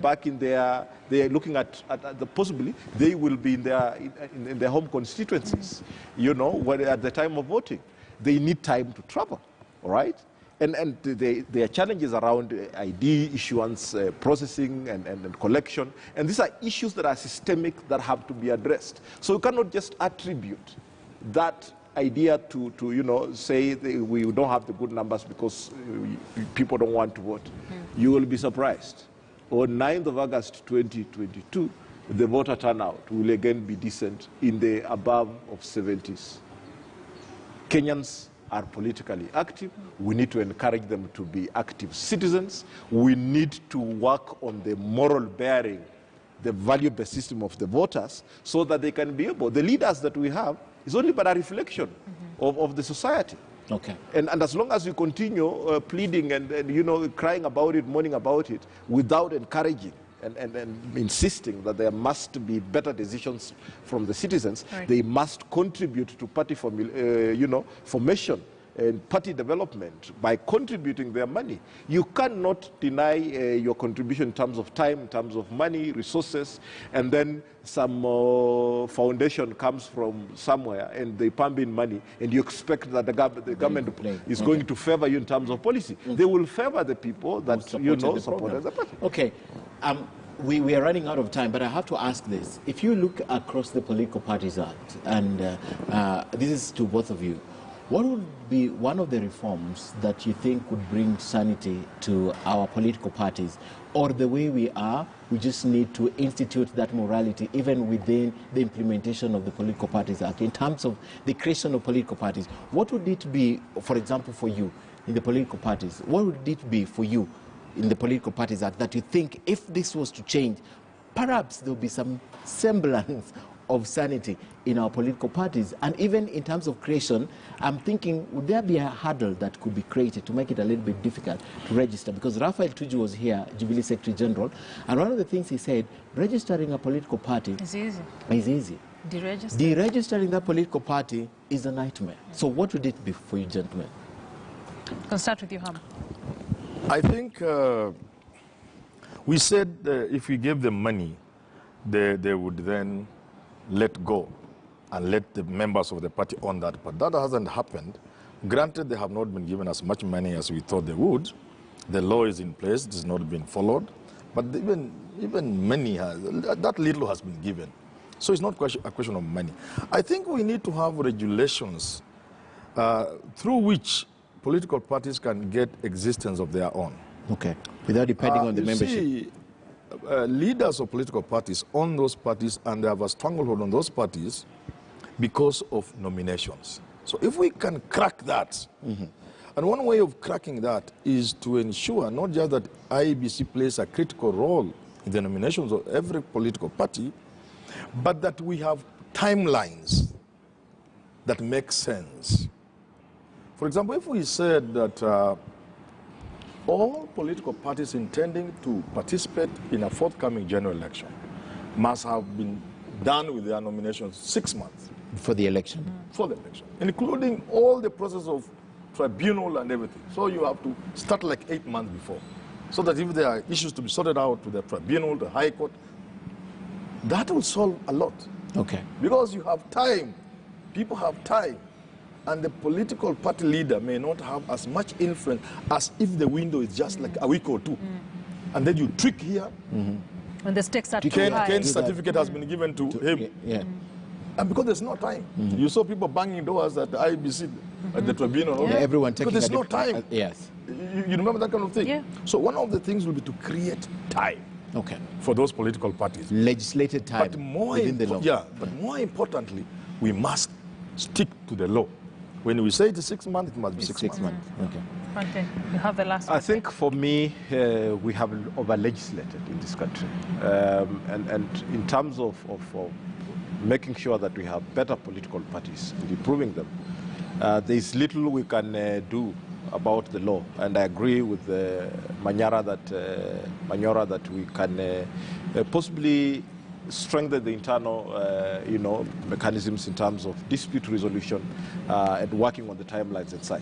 Back in they're looking at the possibly they will be in their home constituencies. At the time of voting, they need time to travel. All right. And there are challenges around ID issuance, processing, and collection. And these are issues that are systemic that have to be addressed. So you cannot just attribute that idea to say we don't have the good numbers because people don't want to vote. You will be surprised. On 9th of August 2022, the voter turnout will again be decent in the above of 70s. Kenyans are politically active. We need to encourage them to be active citizens. We need to work on the moral bearing, the value-based system of the voters, so that they can be able, the leaders that we have is only but a reflection of the society. Okay. And as long as we continue pleading and crying about it, mourning about it, without encouraging and insisting that there must be better decisions from the citizens, right. They must contribute to party formation and party development by contributing their money. You cannot deny your contribution in terms of time, in terms of money, resources, and then some foundation comes from somewhere and they pump in money and you expect that the government is going to favor you in terms of policy. They will favor the people that supported the party. Okay. We are running out of time, but I have to ask this. If you look across the Political Parties Act, and this is to both of you, what would be one of the reforms that you think would bring sanity to our political parties? Or the way we are, we just need to institute that morality even within the implementation of the Political Parties Act in terms of the creation of political parties? What would it be, for example, for you in the political parties? What would it be for you in the Political Parties Act that you think if this was to change, perhaps there would be some semblance of sanity in our political parties? And even in terms of creation, I'm thinking, would there be a hurdle that could be created to make it a little bit difficult to register? Because Raphael Tuju was here, Jubilee Secretary General, and one of the things he said, registering a political party is easy. Is easy. Deregistering that political party is a nightmare. So what would it be for you, gentlemen? Can start with you, Ham. I think we said if we gave them money, they would then let go and let the members of the party own that. But that hasn't happened. Granted, they have not been given as much money as we thought they would. The law is in place, it has not been followed. But even money, that little has been given. So it's not a question of money. I think we need to have regulations through which political parties can get existence of their own. Okay, without depending on the membership. See, leaders of political parties own those parties and they have a stranglehold on those parties because of nominations. So if we can crack that, and one way of cracking that is to ensure not just that IEBC plays a critical role in the nominations of every political party, but that we have timelines that make sense. For example, if we said that all political parties intending to participate in a forthcoming general election must have been done with their nominations 6 months. For the election? For the election, including all the process of tribunal and everything. So you have to start like 8 months before, so that if there are issues to be sorted out with the tribunal, the High Court, that will solve a lot. Okay. Because you have time, people have time, and the political party leader may not have as much influence as if the window is just like a week or two. And then you trick here. When the stakes are too high. Ken's certificate has been given to him. Yeah. And because there's no time. You saw people banging doors at the IBC, at the tribunal. Yeah, everyone taking because there's no time. Yes. You remember that kind of thing? Yeah. So one of the things will be to create time. Okay. For those political parties. Legislated time within the law. Yeah, but more importantly, we must stick to the law. When we say it is 6 months, it must be 6 months. Okay. Okay, you have the last one. I think for me, we have over-legislated in this country. And in terms of making sure that we have better political parties and improving them, there is little we can do about the law. And I agree with Manyora that we can possibly strengthen the internal, mechanisms in terms of dispute resolution and working on the timelines and such.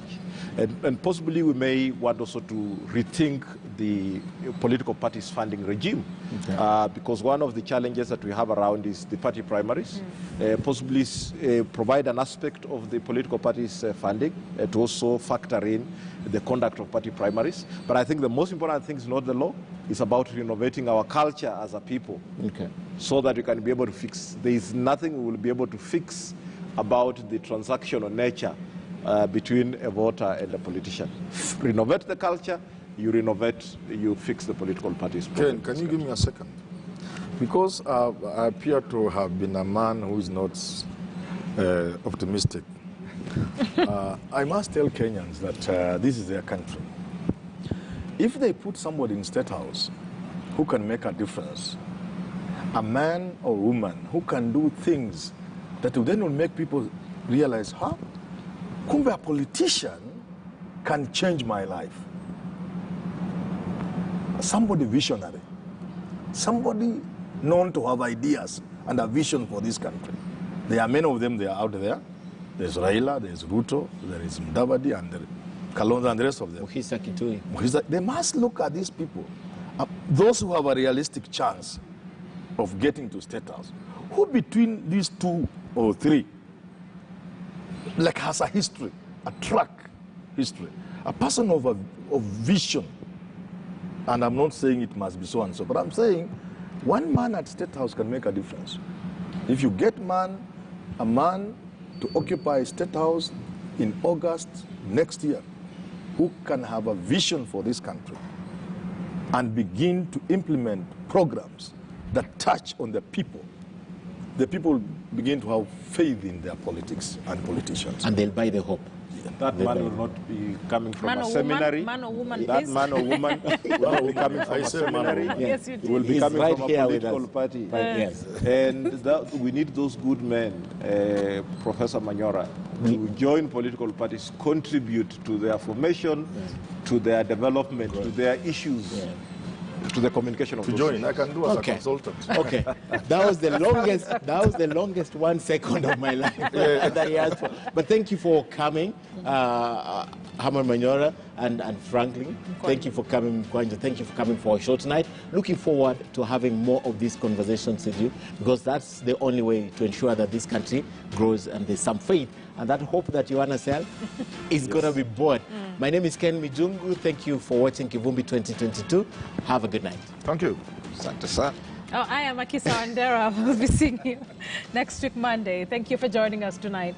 And possibly we may want also to rethink the political parties funding regime, because one of the challenges that we have around is the party primaries. Possibly provide an aspect of the political parties funding to also factor in the conduct of party primaries. But I think the most important thing is not the law. It's about renovating our culture as a people, so that we can be able to fix. There is nothing we will be able to fix about the transactional nature between a voter and a politician. Renovate the culture, you fix the political parties. Can you give me a second? Because I appear to have been a man who is not optimistic. I must tell Kenyans that this is their country. If they put somebody in State House who can make a difference, a man or woman who can do things that will then make people realize, kumbe a politician can change my life. Somebody visionary, somebody known to have ideas and a vision for this country. There are many of them, they are out there. There's Raila, there's Ruto, there is Mudavadi, and Kalonzo and the rest of them. Muhisa Kitui. They must look at these people, those who have a realistic chance of getting to State House. Who between these 2 or 3 has a history, a track history, a person of vision. And I'm not saying it must be so and so, but I'm saying one man at State House can make a difference. If you get a man to occupy State House in August next year, who can have a vision for this country and begin to implement programs that touch on the people begin to have faith in their politics and politicians. And they'll buy the hope. That man will not be coming from a seminary. Man or woman, that please. man or woman will not be coming from a seminary. Yes, you do. He will be He's coming right from here a with political us. party. Yes. And we need those good men, Professor Manyora, to join political parties, contribute to their formation, to their development, to their issues. To the communication of to those join. issues. I can do as a consultant. Okay, that was the longest. That was the longest 1 second of my life that he asked for. But thank you for coming, Hamon Manyora and Franklin. Thank you for coming, Kwanja. Thank you for coming for a show tonight. Looking forward to having more of these conversations with you, because that's the only way to ensure that this country grows and there's some faith and that hope that you wanna sell is gonna be born. My name is Ken Mijungu. Thank you for watching Kivumbi 2022. Have a good night. Thank you. Asante sana. Oh, I am Akisa Wandera. We'll be seeing you next week, Monday. Thank you for joining us tonight.